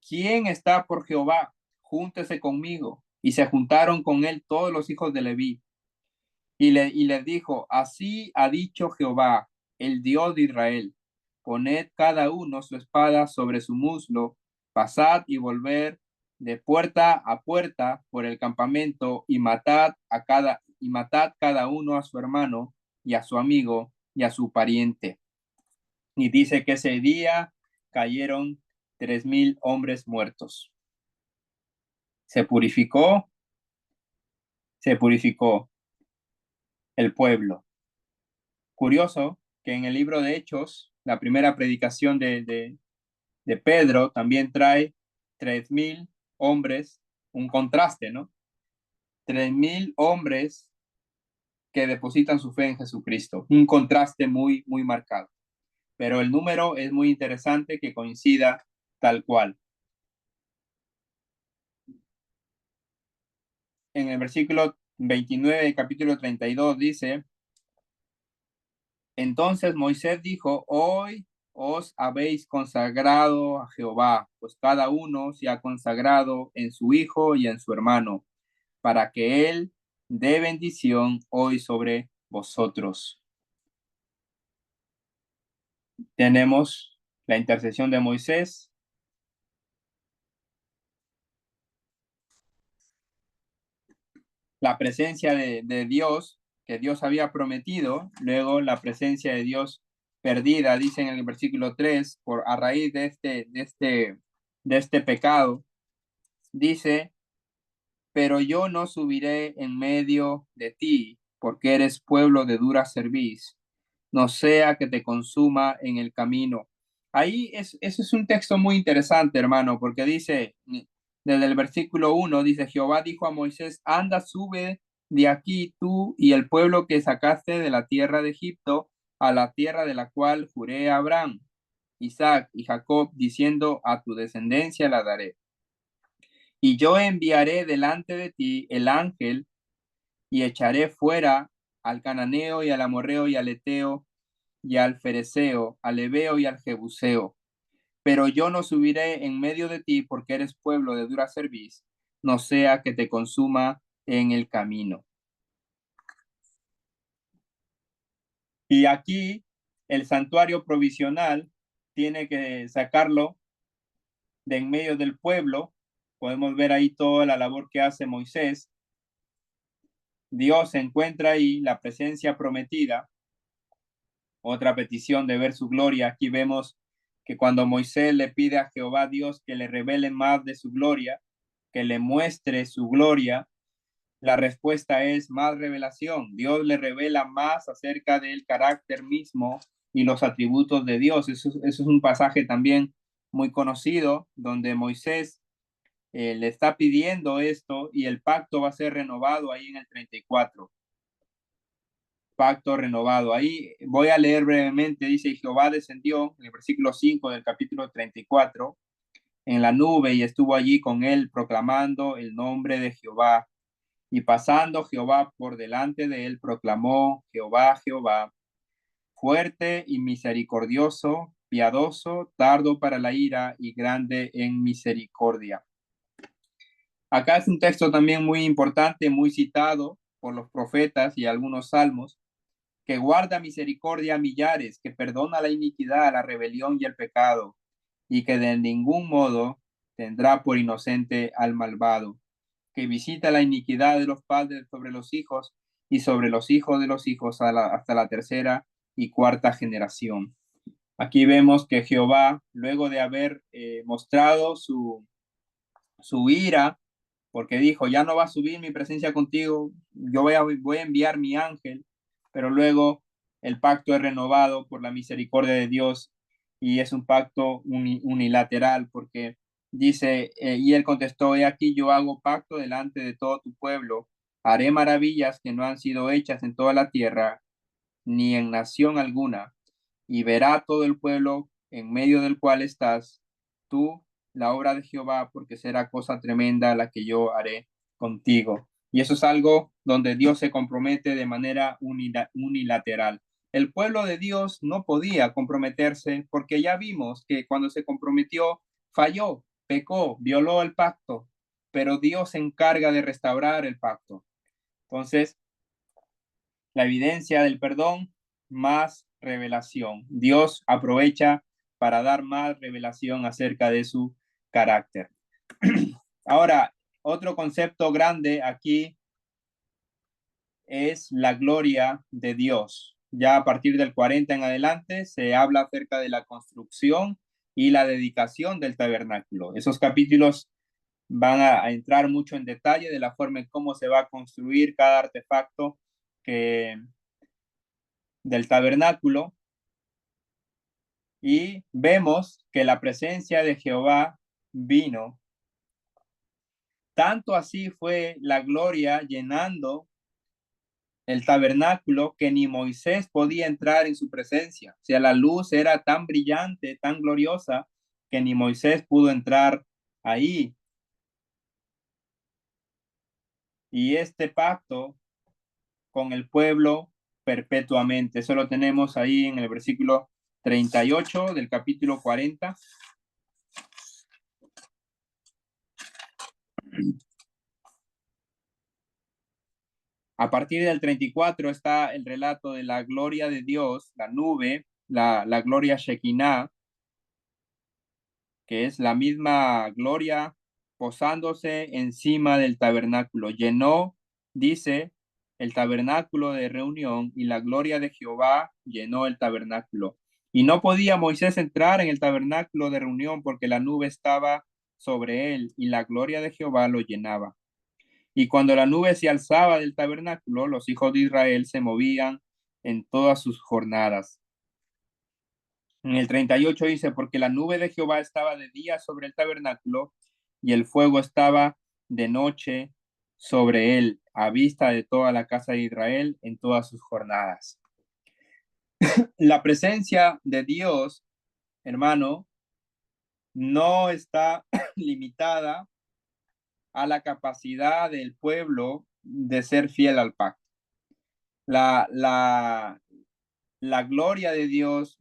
¿quién está por Jehová? Júntese conmigo. Y se juntaron con él todos los hijos de Leví. Y les dijo, así ha dicho Jehová, el Dios de Israel, poned cada uno su espada sobre su muslo, pasad y volver de puerta a puerta por el campamento y matad cada uno a su hermano y a su amigo y a su pariente. Y dice que ese día cayeron 3,000 hombres muertos. Se purificó el pueblo. Curioso que en el libro de Hechos, la primera predicación de Pedro también trae 3,000 hombres, un contraste, ¿no? 3,000 hombres que depositan su fe en Jesucristo, un contraste muy, muy marcado. Pero el número es muy interesante que coincida tal cual. En el versículo 29 del capítulo 32 dice, entonces Moisés dijo, hoy os habéis consagrado a Jehová, pues cada uno se ha consagrado en su hijo y en su hermano, para que él dé bendición hoy sobre vosotros. Tenemos la intercesión de Moisés, la presencia de Dios que Dios había prometido, luego la presencia de Dios perdida, dice en el versículo 3, a raíz de este pecado, dice, pero yo no subiré en medio de ti, porque eres pueblo de dura cerviz, no sea que te consuma en el camino. Eso es un texto muy interesante, hermano, porque dice, desde el versículo 1, dice, Jehová dijo a Moisés, anda, sube de aquí tú y el pueblo que sacaste de la tierra de Egipto a la tierra de la cual juré a Abraham, Isaac y Jacob, diciendo, a tu descendencia la daré. Y yo enviaré delante de ti el ángel y echaré fuera al cananeo y al amorreo y al eteo y al fereceo, al heveo y al jebuseo. Pero yo no subiré en medio de ti porque eres pueblo de dura cerviz, no sea que te consuma en el camino. Y aquí el santuario provisional tiene que sacarlo de en medio del pueblo. Podemos ver ahí toda la labor que hace Moisés. Dios se encuentra ahí, la presencia prometida, otra petición de ver su gloria. Aquí vemos que cuando Moisés le pide a Jehová Dios que le revele más de su gloria, que le muestre su gloria, la respuesta es más revelación. Dios le revela más acerca del carácter mismo y los atributos de Dios. Eso es un pasaje también muy conocido donde Moisés le está pidiendo esto y el pacto va a ser renovado ahí en el 34. Pacto renovado. Ahí voy a leer brevemente, dice, Jehová descendió en el versículo 5 del capítulo 34 en la nube y estuvo allí con él proclamando el nombre de Jehová. Y pasando Jehová por delante de él, proclamó Jehová, Jehová, fuerte y misericordioso, piadoso, tardo para la ira y grande en misericordia. Acá es un texto también muy importante, muy citado por los profetas y algunos salmos, que guarda misericordia a millares, que perdona la iniquidad, la rebelión y el pecado, y que de ningún modo tendrá por inocente al malvado, que visita la iniquidad de los padres sobre los hijos y sobre los hijos de los hijos hasta la tercera y cuarta generación. Aquí vemos que Jehová, luego de haber mostrado su ira, porque dijo, ya no va a subir mi presencia contigo, yo voy a enviar mi ángel, pero luego el pacto es renovado por la misericordia de Dios y es un pacto unilateral, porque dice, y él contestó, he aquí yo hago pacto delante de todo tu pueblo, haré maravillas que no han sido hechas en toda la tierra, ni en nación alguna, y verá todo el pueblo en medio del cual estás tú la obra de Jehová, porque será cosa tremenda la que yo haré contigo. Y eso es algo donde Dios se compromete de manera unilateral. El pueblo de Dios no podía comprometerse porque ya vimos que cuando se comprometió falló, pecó, violó el pacto, pero Dios se encarga de restaurar el pacto. Entonces, la evidencia del perdón más revelación. Dios aprovecha para dar más revelación acerca de su carácter. Ahora, otro concepto grande aquí es la gloria de Dios. Ya a partir del 40 en adelante se habla acerca de la construcción y la dedicación del tabernáculo. Esos capítulos van a entrar mucho en detalle de la forma en cómo se va a construir cada artefacto del tabernáculo, y vemos que la presencia de Jehová vino. Tanto así fue la gloria llenando el tabernáculo que ni Moisés podía entrar en su presencia. O sea, la luz era tan brillante, tan gloriosa, que ni Moisés pudo entrar ahí. Y este pacto con el pueblo perpetuamente. Eso lo tenemos ahí en el versículo 38 del capítulo 40. A partir del 34 está el relato de la gloria de Dios, la nube, la gloria Shekinah, que es la misma gloria posándose encima del tabernáculo. Llenó, dice, el tabernáculo de reunión, y la gloria de Jehová llenó el tabernáculo. Y no podía Moisés entrar en el tabernáculo de reunión porque la nube estaba sobre él y la gloria de Jehová lo llenaba. Y cuando la nube se alzaba del tabernáculo, los hijos de Israel se movían en todas sus jornadas. En el 38 dice, porque la nube de Jehová estaba de día sobre el tabernáculo y el fuego estaba de noche sobre él, a vista de toda la casa de Israel en todas sus jornadas. La presencia de Dios, hermano, no está limitada a la capacidad del pueblo de ser fiel al pacto. La, la, la gloria de Dios,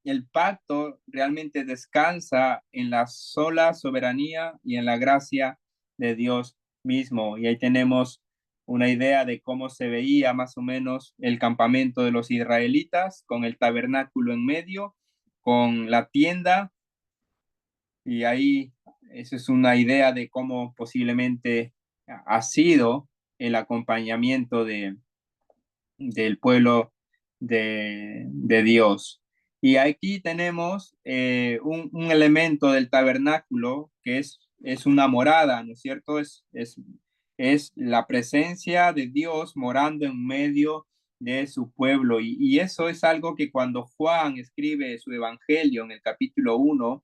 el pacto realmente descansa en la sola soberanía y en la gracia de Dios mismo. Y ahí tenemos una idea de cómo se veía más o menos el campamento de los israelitas, con el tabernáculo en medio, con la tienda, y ahí eso es una idea de cómo posiblemente ha sido el acompañamiento del pueblo de Dios. Y aquí tenemos un elemento del tabernáculo que es una morada, ¿no es cierto? Es la presencia de Dios morando en medio de su pueblo. Y eso es algo que cuando Juan escribe su evangelio en el capítulo 1,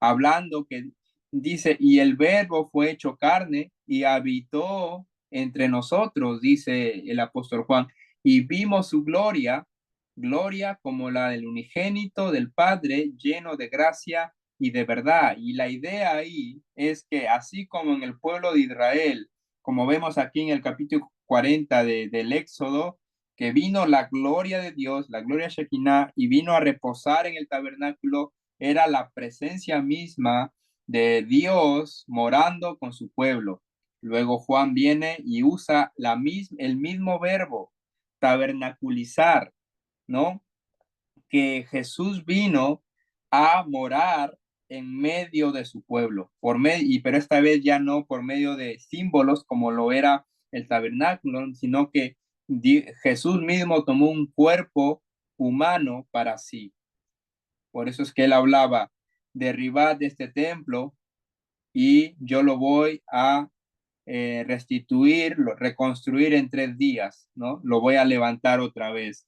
hablando que dice, y el verbo fue hecho carne y habitó entre nosotros, dice el apóstol Juan, y vimos su gloria, gloria como la del unigénito del Padre, lleno de gracia y de verdad. Y la idea ahí es que así como en el pueblo de Israel, como vemos aquí en el capítulo 40 del Éxodo, que vino la gloria de Dios, la gloria Shekinah, y vino a reposar en el tabernáculo, era la presencia misma de Dios morando con su pueblo. Luego Juan viene y usa el mismo verbo, tabernaculizar, ¿no? Que Jesús vino a morar en medio de su pueblo, pero esta vez ya no por medio de símbolos como lo era el tabernáculo, sino que Jesús mismo tomó un cuerpo humano para sí. Por eso es que él hablaba, derribad este templo y yo lo voy a restituir, reconstruir en 3 días, ¿no? Lo voy a levantar otra vez.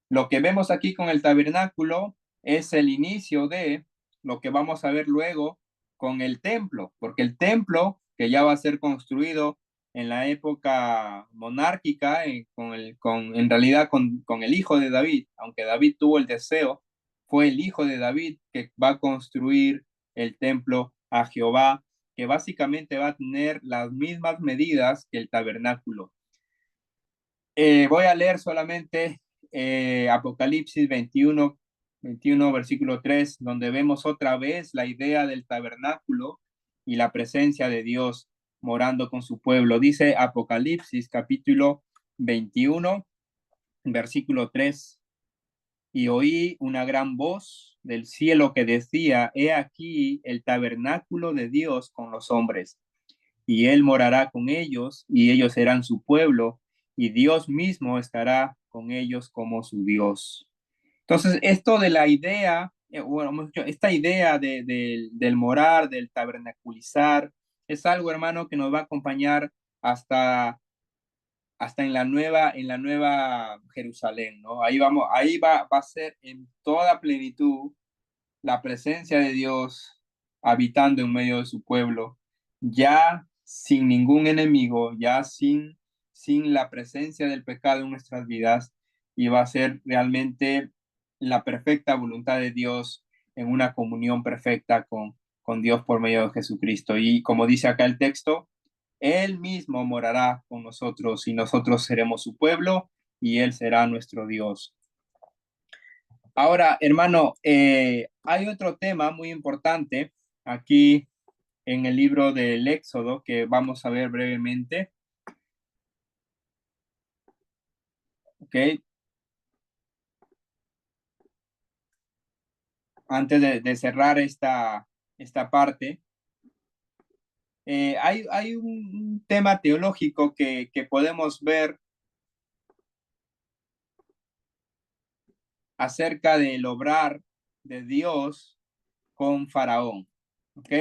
Lo que vemos aquí con el tabernáculo es el inicio de lo que vamos a ver luego con el templo, porque el templo que ya va a ser construido en la época monárquica, en realidad con el hijo de David, aunque David tuvo el deseo, fue el hijo de David que va a construir el templo a Jehová, que básicamente va a tener las mismas medidas que el tabernáculo. Voy a leer solamente Apocalipsis 21, versículo 3, donde vemos otra vez la idea del tabernáculo y la presencia de Dios morando con su pueblo. Dice Apocalipsis capítulo 21, versículo 3, y oí una gran voz del cielo que decía, he aquí el tabernáculo de Dios con los hombres, y él morará con ellos, y ellos serán su pueblo, y Dios mismo estará con ellos como su Dios. Entonces, esto de la idea, bueno, esta idea del morar, del tabernaculizar, es algo, hermano, que nos va a acompañar hasta en la nueva Jerusalén, ¿no? Ahí va a ser en toda plenitud la presencia de Dios habitando en medio de su pueblo, ya sin ningún enemigo, ya sin la presencia del pecado en nuestras vidas, y va a ser realmente la perfecta voluntad de Dios en una comunión perfecta con Dios por medio de Jesucristo. Y como dice acá el texto, Él mismo morará con nosotros y nosotros seremos su pueblo y Él será nuestro Dios. Ahora, hermano, hay otro tema muy importante aquí en el libro del Éxodo que vamos a ver brevemente. ¿Ok? Antes de cerrar esta parte, hay un tema teológico que podemos ver acerca del obrar de Dios con Faraón. ¿Ok?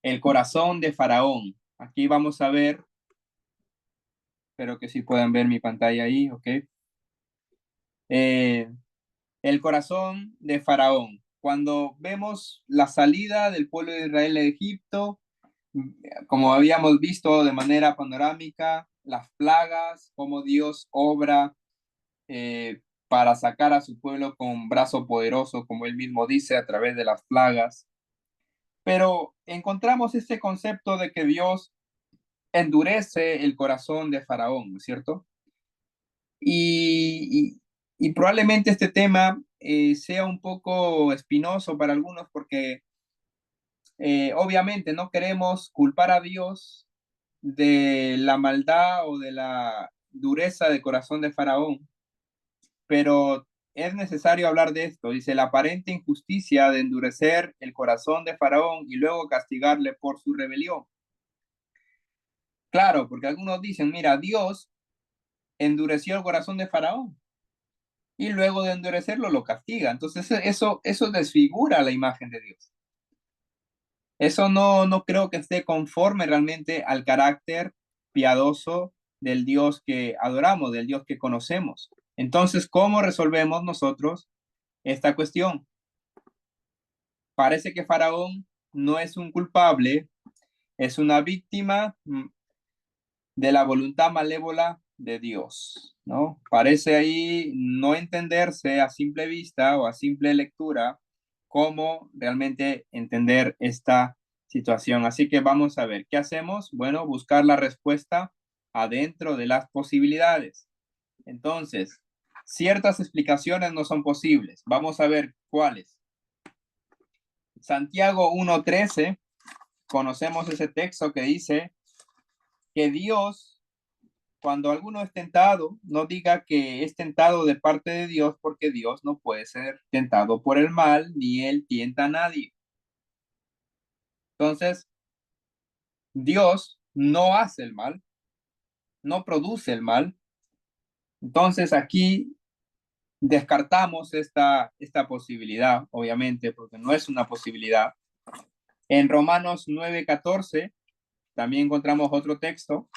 El corazón de Faraón. Aquí vamos a ver, espero que sí puedan ver mi pantalla ahí, ¿ok? El corazón de Faraón. Cuando vemos la salida del pueblo de Israel de Egipto, como habíamos visto de manera panorámica, las plagas, cómo Dios obra para sacar a su pueblo con brazo poderoso, como él mismo dice, a través de las plagas. Pero encontramos este concepto de que Dios endurece el corazón de Faraón, ¿no es cierto? Y probablemente este tema sea un poco espinoso para algunos porque obviamente no queremos culpar a Dios de la maldad o de la dureza de corazón de Faraón, pero es necesario hablar de esto. Dice, la aparente injusticia de endurecer el corazón de Faraón y luego castigarle por su rebelión. Claro, porque algunos dicen, mira, Dios endureció el corazón de Faraón y luego de endurecerlo lo castiga. Entonces eso desfigura la imagen de Dios. Eso no creo que esté conforme realmente al carácter piadoso del Dios que adoramos, del Dios que conocemos. Entonces, ¿cómo resolvemos nosotros esta cuestión? Parece que Faraón no es un culpable, es una víctima de la voluntad malévola de Dios, ¿no? Parece ahí no entenderse a simple vista o a simple lectura cómo realmente entender esta situación. Así que vamos a ver, ¿qué hacemos? Bueno, buscar la respuesta adentro de las posibilidades. Entonces, ciertas explicaciones no son posibles. Vamos a ver cuáles. Santiago 1:13, conocemos ese texto que dice que Dios cuando alguno es tentado, no diga que es tentado de parte de Dios, porque Dios no puede ser tentado por el mal, ni él tienta a nadie. Entonces, Dios no hace el mal, no produce el mal. Entonces, aquí descartamos esta posibilidad, obviamente, porque no es una posibilidad. En Romanos 9:14 también encontramos otro texto.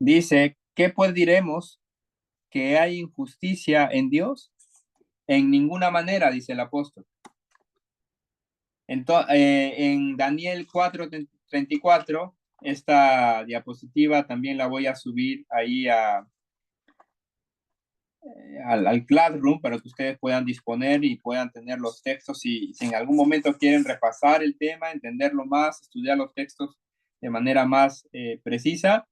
Dice, ¿qué pues diremos? ¿Que hay injusticia en Dios? En ninguna manera, dice el apóstol. En Daniel 4:34, esta diapositiva también la voy a subir ahí al Classroom para que ustedes puedan disponer y puedan tener los textos. Si en algún momento quieren repasar el tema, entenderlo más, estudiar los textos de manera más precisa,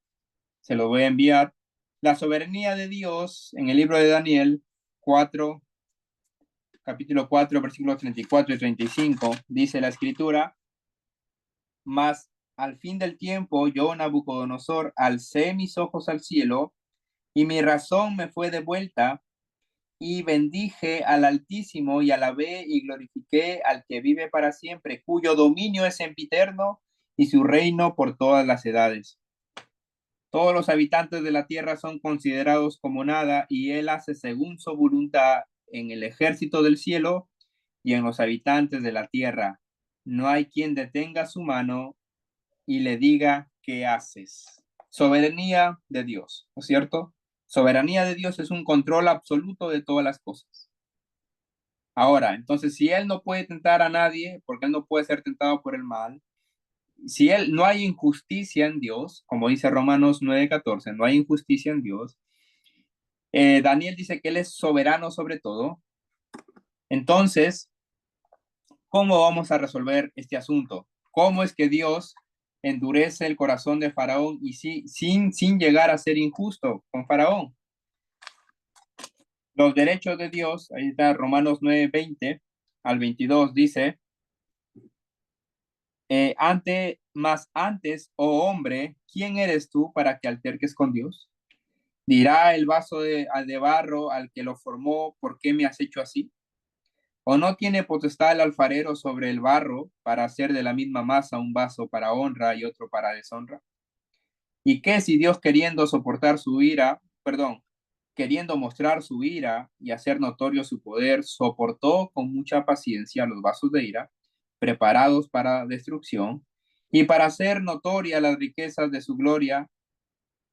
se lo voy a enviar. La soberanía de Dios en el libro de Daniel 4, capítulo 4, versículos 34 y 35, dice la escritura: mas al fin del tiempo yo, Nabucodonosor, alcé mis ojos al cielo y mi razón me fue devuelta, y bendije al Altísimo y alabé y glorifiqué al que vive para siempre, cuyo dominio es sempiterno y su reino por todas las edades. Todos los habitantes de la tierra son considerados como nada, y él hace según su voluntad en el ejército del cielo y en los habitantes de la tierra. No hay quien detenga su mano y le diga: ¿qué haces? Soberanía de Dios, ¿no es cierto? Soberanía de Dios es un control absoluto de todas las cosas. Ahora, entonces, si él no puede tentar a nadie, porque él no puede ser tentado por el mal, si él no hay injusticia en Dios, como dice Romanos 9:14, no hay injusticia en Dios. Daniel dice que él es soberano sobre todo. Entonces, ¿cómo vamos a resolver este asunto? ¿Cómo es que Dios endurece el corazón de Faraón y sin llegar a ser injusto con Faraón? Los derechos de Dios, ahí está Romanos 9:20 al 22, dice: más antes, oh hombre, ¿quién eres tú para que alterques con Dios? ¿Dirá el vaso de barro al que lo formó: ¿por qué me has hecho así? ¿O no tiene potestad el alfarero sobre el barro para hacer de la misma masa un vaso para honra y otro para deshonra? ¿Y qué si Dios, queriendo soportar su ira, perdón, queriendo mostrar su ira y hacer notorio su poder, soportó con mucha paciencia los vasos de ira preparados para destrucción, y para hacer notoria las riquezas de su gloria,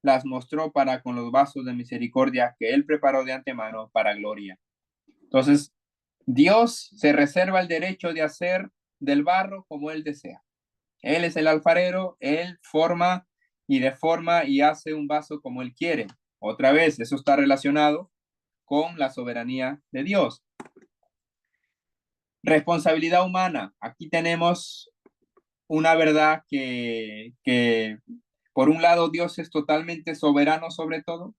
las mostró para con los vasos de misericordia que él preparó de antemano para gloria? Entonces, Dios se reserva el derecho de hacer del barro como él desea. Él es el alfarero, él forma y deforma y hace un vaso como él quiere. Otra vez, eso está relacionado con la soberanía de Dios. Responsabilidad humana. Aquí tenemos una verdad que por un lado Dios es totalmente soberano sobre todo.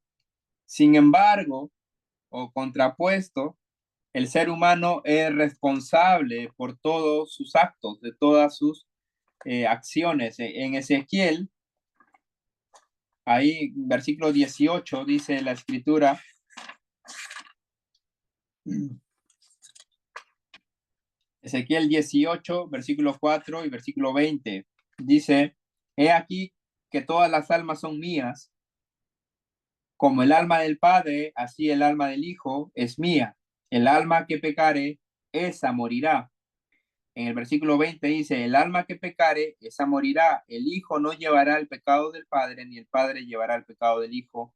Sin embargo, o contrapuesto, el ser humano es responsable por todos sus actos, de todas sus acciones. En Ezequiel, ahí, versículo 18, dice la escritura: Ezequiel 18, versículo 4 y versículo 20, dice: he aquí que todas las almas son mías, como el alma del Padre, así el alma del Hijo es mía. El alma que pecare, esa morirá. En el versículo 20 dice: el alma que pecare, esa morirá. El Hijo no llevará el pecado del Padre, ni el Padre llevará el pecado del Hijo.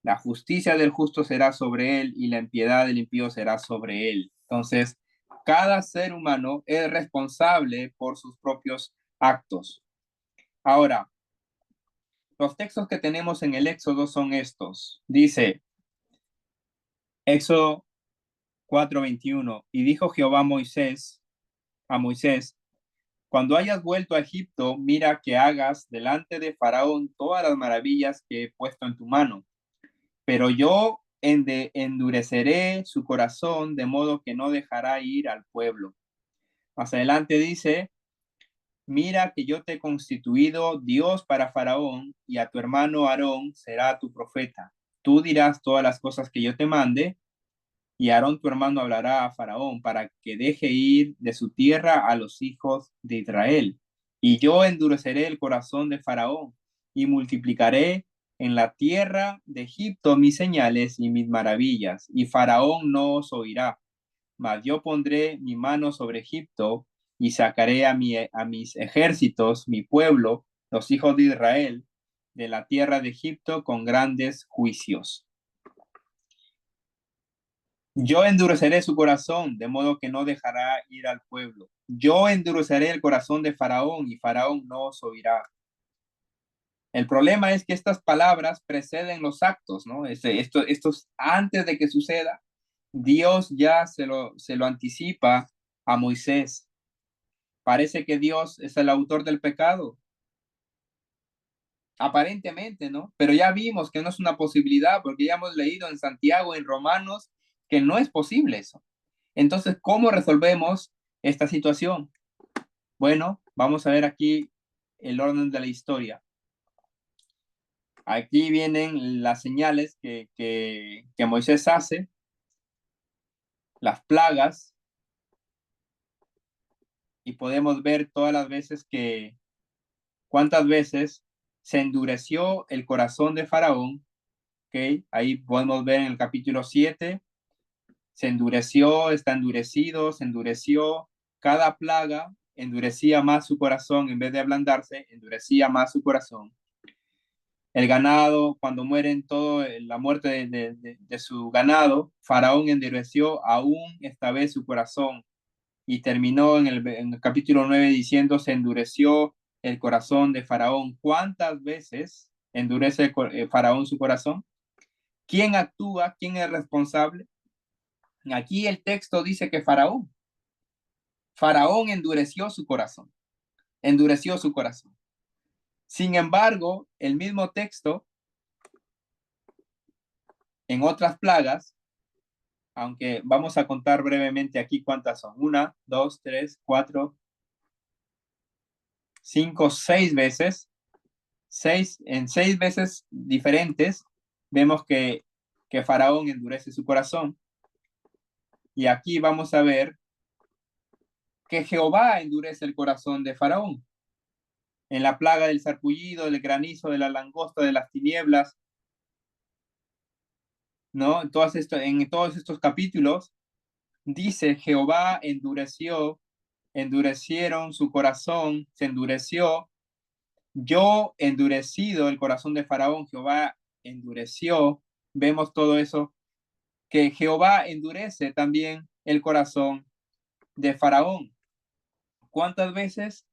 La justicia del justo será sobre él, y la impiedad del impío será sobre él. Entonces, cada ser humano es responsable por sus propios actos. Ahora, los textos que tenemos en el Éxodo son estos. Dice, Éxodo 4:21, y dijo Jehová a Moisés: cuando hayas vuelto a Egipto, mira que hagas delante de Faraón todas las maravillas que he puesto en tu mano, pero yo endureceré su corazón de modo que no dejará ir al pueblo. Más adelante dice: mira que yo te he constituido Dios para Faraón, y a tu hermano Aarón será tu profeta. Tú dirás todas las cosas que yo te mande, y Aarón tu hermano hablará a Faraón para que deje ir de su tierra a los hijos de Israel. Y yo endureceré el corazón de Faraón y multiplicaré en la tierra de Egipto mis señales y mis maravillas, y Faraón no os oirá. Mas yo pondré mi mano sobre Egipto y sacaré a mis ejércitos, mi pueblo, los hijos de Israel, de la tierra de Egipto con grandes juicios. Yo endureceré su corazón, de modo que no dejará ir al pueblo. Yo endureceré el corazón de Faraón, y Faraón no os oirá. El problema es que estas palabras preceden los actos, ¿no? Estos antes de que suceda, Dios ya se lo anticipa a Moisés. Parece que Dios es el autor del pecado, aparentemente, ¿no? Pero ya vimos que no es una posibilidad, porque ya hemos leído en Santiago, en Romanos, que no es posible eso. Entonces, ¿cómo resolvemos esta situación? Bueno, vamos a ver aquí el orden de la historia. Aquí vienen las señales que Moisés hace, las plagas, y podemos ver todas las veces cuántas veces se endureció el corazón de Faraón. ¿Ok? Ahí podemos ver en el capítulo 7, se endureció, está endurecido, se endureció. Cada plaga endurecía más su corazón, en vez de ablandarse, endurecía más su corazón. El ganado, cuando mueren todo, la muerte de su ganado, Faraón endureció aún esta vez su corazón, y terminó en el capítulo 9 diciendo, se endureció el corazón de Faraón. ¿Cuántas veces endurece Faraón su corazón? ¿Quién actúa? ¿Quién es responsable? Aquí el texto dice que Faraón endureció su corazón, endureció su corazón. Sin embargo, el mismo texto, en otras plagas, aunque vamos a contar brevemente aquí cuántas son, 1, 2, 3, 4, 5, 6 veces, en 6 veces diferentes, vemos que Faraón endurece su corazón. Y aquí vamos a ver que Jehová endurece el corazón de Faraón. En la plaga del sarpullido, del granizo, de la langosta, de las tinieblas, ¿no? En todos estos capítulos dice, Jehová endurecieron su corazón, se endureció. Yo endurecido el corazón de Faraón, Jehová endureció. Vemos todo eso, que Jehová endurece también el corazón de Faraón. ¿Cuántas veces?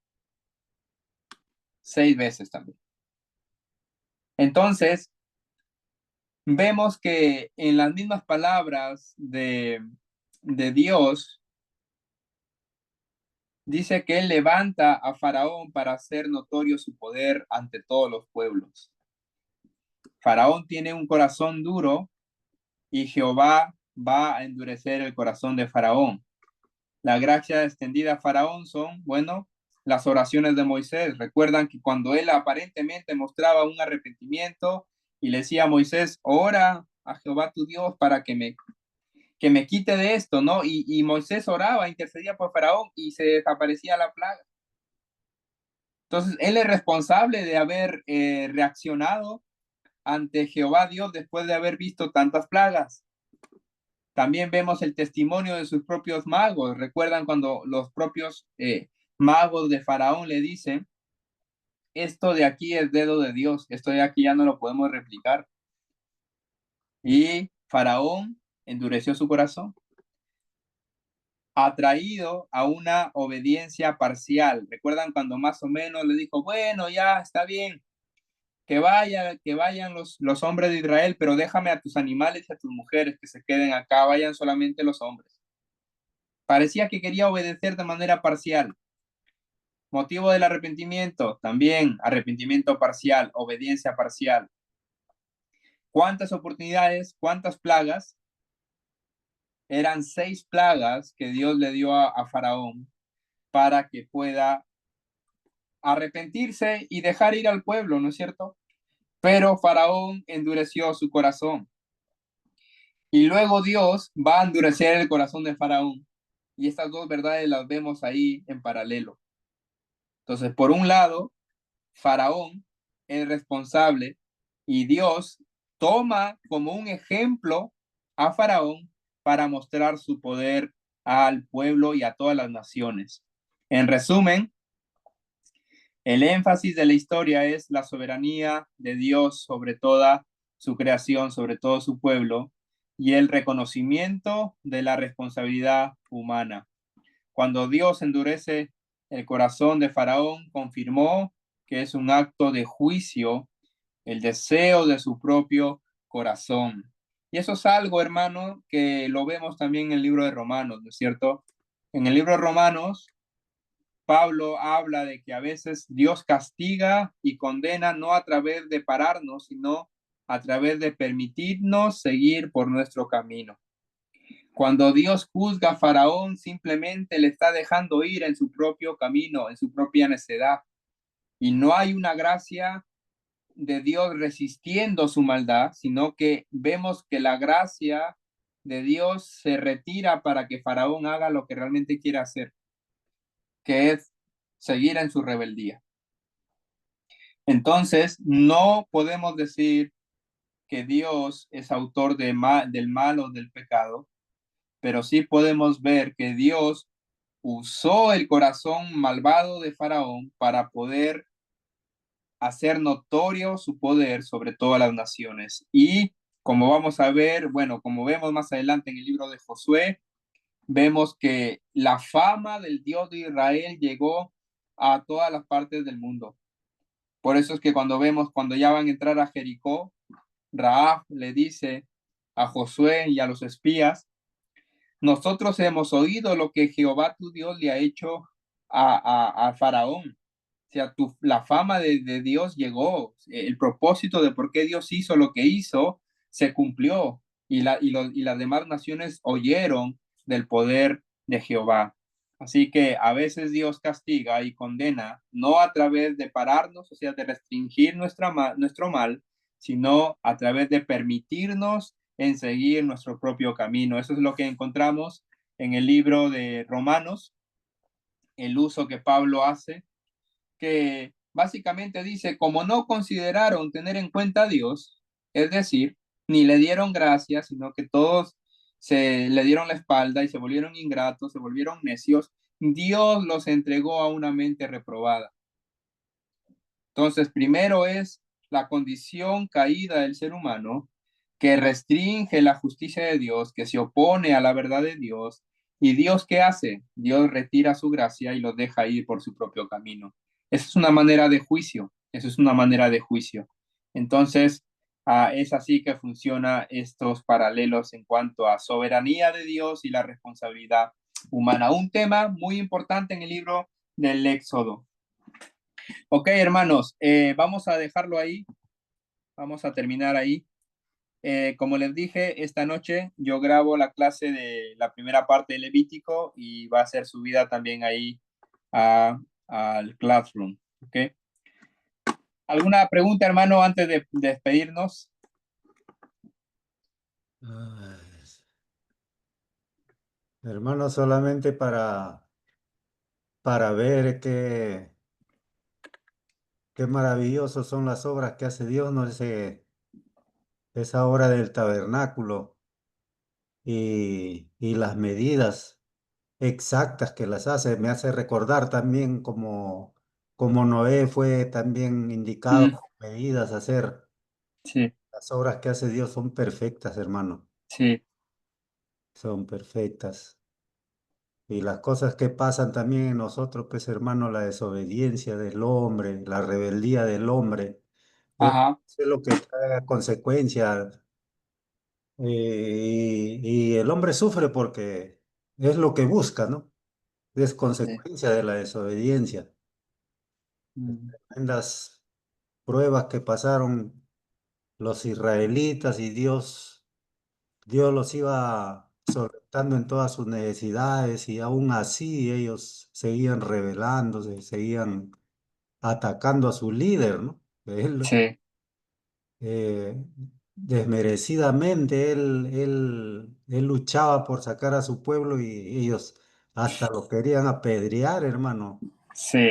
6 veces también. Entonces, vemos que en las mismas palabras de Dios, dice que él levanta a Faraón para hacer notorio su poder ante todos los pueblos. Faraón tiene un corazón duro y Jehová va a endurecer el corazón de Faraón. La gracia extendida a Faraón son, bueno, las oraciones de Moisés. Recuerdan que cuando él aparentemente mostraba un arrepentimiento y le decía a Moisés, ora a Jehová tu Dios para que me quite de esto, ¿no? Y Moisés oraba, intercedía por Faraón y se desaparecía la plaga. Entonces, él es responsable de haber reaccionado ante Jehová Dios después de haber visto tantas plagas. También vemos el testimonio de sus propios magos. Recuerdan cuando los propios magos de Faraón le dicen, esto de aquí es dedo de Dios, esto de aquí ya no lo podemos replicar. Y Faraón endureció su corazón, atraído a una obediencia parcial. Recuerdan cuando más o menos le dijo, bueno, ya está bien, que vayan los hombres de Israel, pero déjame a tus animales y a tus mujeres que se queden acá, vayan solamente los hombres. Parecía que quería obedecer de manera parcial. Motivo del arrepentimiento, también arrepentimiento parcial, obediencia parcial. ¿Cuántas oportunidades, cuántas plagas? Eran 6 plagas que Dios le dio a Faraón para que pueda arrepentirse y dejar ir al pueblo, ¿no es cierto? Pero Faraón endureció su corazón. Y luego Dios va a endurecer el corazón de Faraón. Y estas dos verdades las vemos ahí en paralelo. Entonces, por un lado, Faraón es responsable y Dios toma como un ejemplo a Faraón para mostrar su poder al pueblo y a todas las naciones. En resumen, el énfasis de la historia es la soberanía de Dios sobre toda su creación, sobre todo su pueblo, y el reconocimiento de la responsabilidad humana. Cuando Dios endurece el corazón de Faraón, confirmó que es un acto de juicio, el deseo de su propio corazón. Y eso es algo, hermano, que lo vemos también en el libro de Romanos, ¿no es cierto? En el libro de Romanos, Pablo habla de que a veces Dios castiga y condena no a través de pararnos, sino a través de permitirnos seguir por nuestro camino. Cuando Dios juzga a Faraón, simplemente le está dejando ir en su propio camino, en su propia necedad. Y no hay una gracia de Dios resistiendo su maldad, sino que vemos que la gracia de Dios se retira para que Faraón haga lo que realmente quiere hacer, que es seguir en su rebeldía. Entonces, no podemos decir que Dios es autor del mal o del pecado, pero sí podemos ver que Dios usó el corazón malvado de Faraón para poder hacer notorio su poder sobre todas las naciones. Y como vamos a ver, bueno, como vemos más adelante en el libro de Josué, vemos que la fama del Dios de Israel llegó a todas las partes del mundo. Por eso es que cuando vemos, cuando ya van a entrar a Jericó, Rahab le dice a Josué y a los espías, nosotros hemos oído lo que Jehová tu Dios le ha hecho a Faraón. O sea, la fama de Dios llegó, el propósito de por qué Dios hizo lo que hizo se cumplió y las demás naciones oyeron del poder de Jehová. Así que a veces Dios castiga y condena, no a través de pararnos, o sea, de restringir nuestro mal, sino a través de permitirnos en seguir nuestro propio camino. Eso es lo que encontramos en el libro de Romanos, el uso que Pablo hace, que básicamente dice, como no consideraron tener en cuenta a Dios, es decir, ni le dieron gracias, sino que todos se le dieron la espalda y se volvieron ingratos, se volvieron necios, Dios los entregó a una mente reprobada. Entonces, primero es la condición caída del ser humano que restringe la justicia de Dios, que se opone a la verdad de Dios. ¿Y Dios qué hace? Dios retira su gracia y los deja ir por su propio camino. Esa es una manera de juicio, eso es una manera de juicio. Entonces, es así que funcionan estos paralelos en cuanto a soberanía de Dios y la responsabilidad humana. Un tema muy importante en el libro del Éxodo. Ok, hermanos, vamos a dejarlo ahí, vamos a terminar ahí. Como les dije, esta noche yo grabo la clase de la primera parte del Levítico y va a ser subida también ahí al Classroom. ¿Ok? ¿Alguna pregunta, hermano, antes de despedirnos? Ay, hermano, solamente para ver qué maravillosos son las obras que hace Dios, no sé, esa obra del tabernáculo y las medidas exactas que las hace, me hace recordar también como Noé fue también indicado Mm, con medidas a hacer. sí, Las obras que hace Dios son perfectas, hermano, sí, son perfectas. Y las cosas que pasan también en nosotros, pues hermano, la desobediencia del hombre, la rebeldía del hombre, es, ajá, es lo que trae consecuencias. Y el hombre sufre porque es lo que busca, ¿no? Es sí, consecuencia de la desobediencia. mm, Tremendas pruebas que pasaron los israelitas y Dios los iba soltando en todas sus necesidades y aún así ellos seguían rebelándose, seguían atacando a su líder, ¿no? Él, sí, eh, desmerecidamente, él luchaba por sacar a su pueblo y ellos hasta lo querían apedrear, hermano. sí,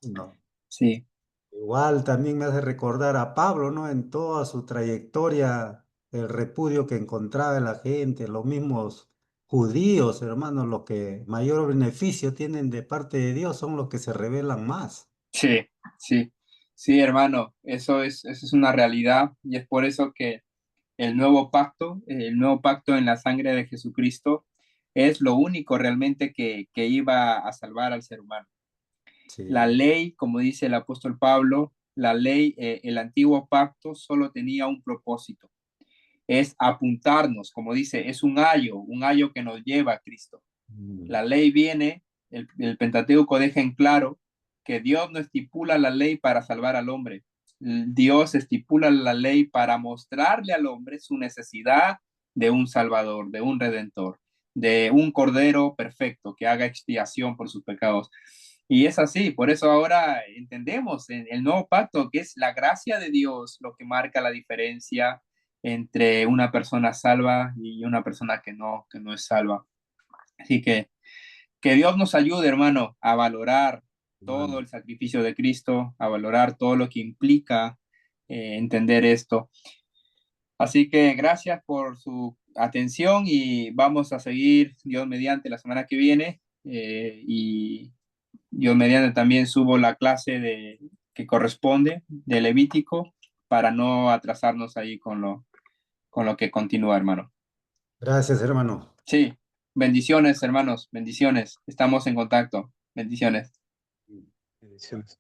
No. sí, Igual también me hace recordar a Pablo, ¿no? En toda su trayectoria, el repudio que encontraba en la gente, los mismos judíos, hermanos, los que mayor beneficio tienen de parte de Dios son los que se rebelan más. sí, sí, sí, hermano, eso es una realidad y es por eso que el nuevo pacto en la sangre de Jesucristo es lo único realmente que iba a salvar al ser humano. La Sí. ley, como dice el apóstol Pablo, la ley, el antiguo pacto solo tenía un propósito, es apuntarnos, como dice, es un ayo que nos lleva a Cristo. Mm, La ley viene, el Pentateuco deja en claro que Dios no estipula la ley para salvar al hombre. Dios estipula la ley para mostrarle al hombre su necesidad de un Salvador, de un Redentor, de un Cordero perfecto que haga expiación por sus pecados. Y es así, por eso ahora entendemos en el nuevo pacto que es la gracia de Dios lo que marca la diferencia entre una persona salva y una persona que no es salva. Así que Dios nos ayude, hermano, a valorar todo hermano. el sacrificio de Cristo, a valorar todo lo que implica entender esto. Así que gracias por su atención y vamos a seguir, Dios mediante, la semana que viene. Y Dios mediante también subo la clase que corresponde de Levítico para no atrasarnos ahí con lo que continúa, hermano. Gracias, hermano. Sí, bendiciones, hermanos, bendiciones. Estamos en contacto. Bendiciones. Bendiciones.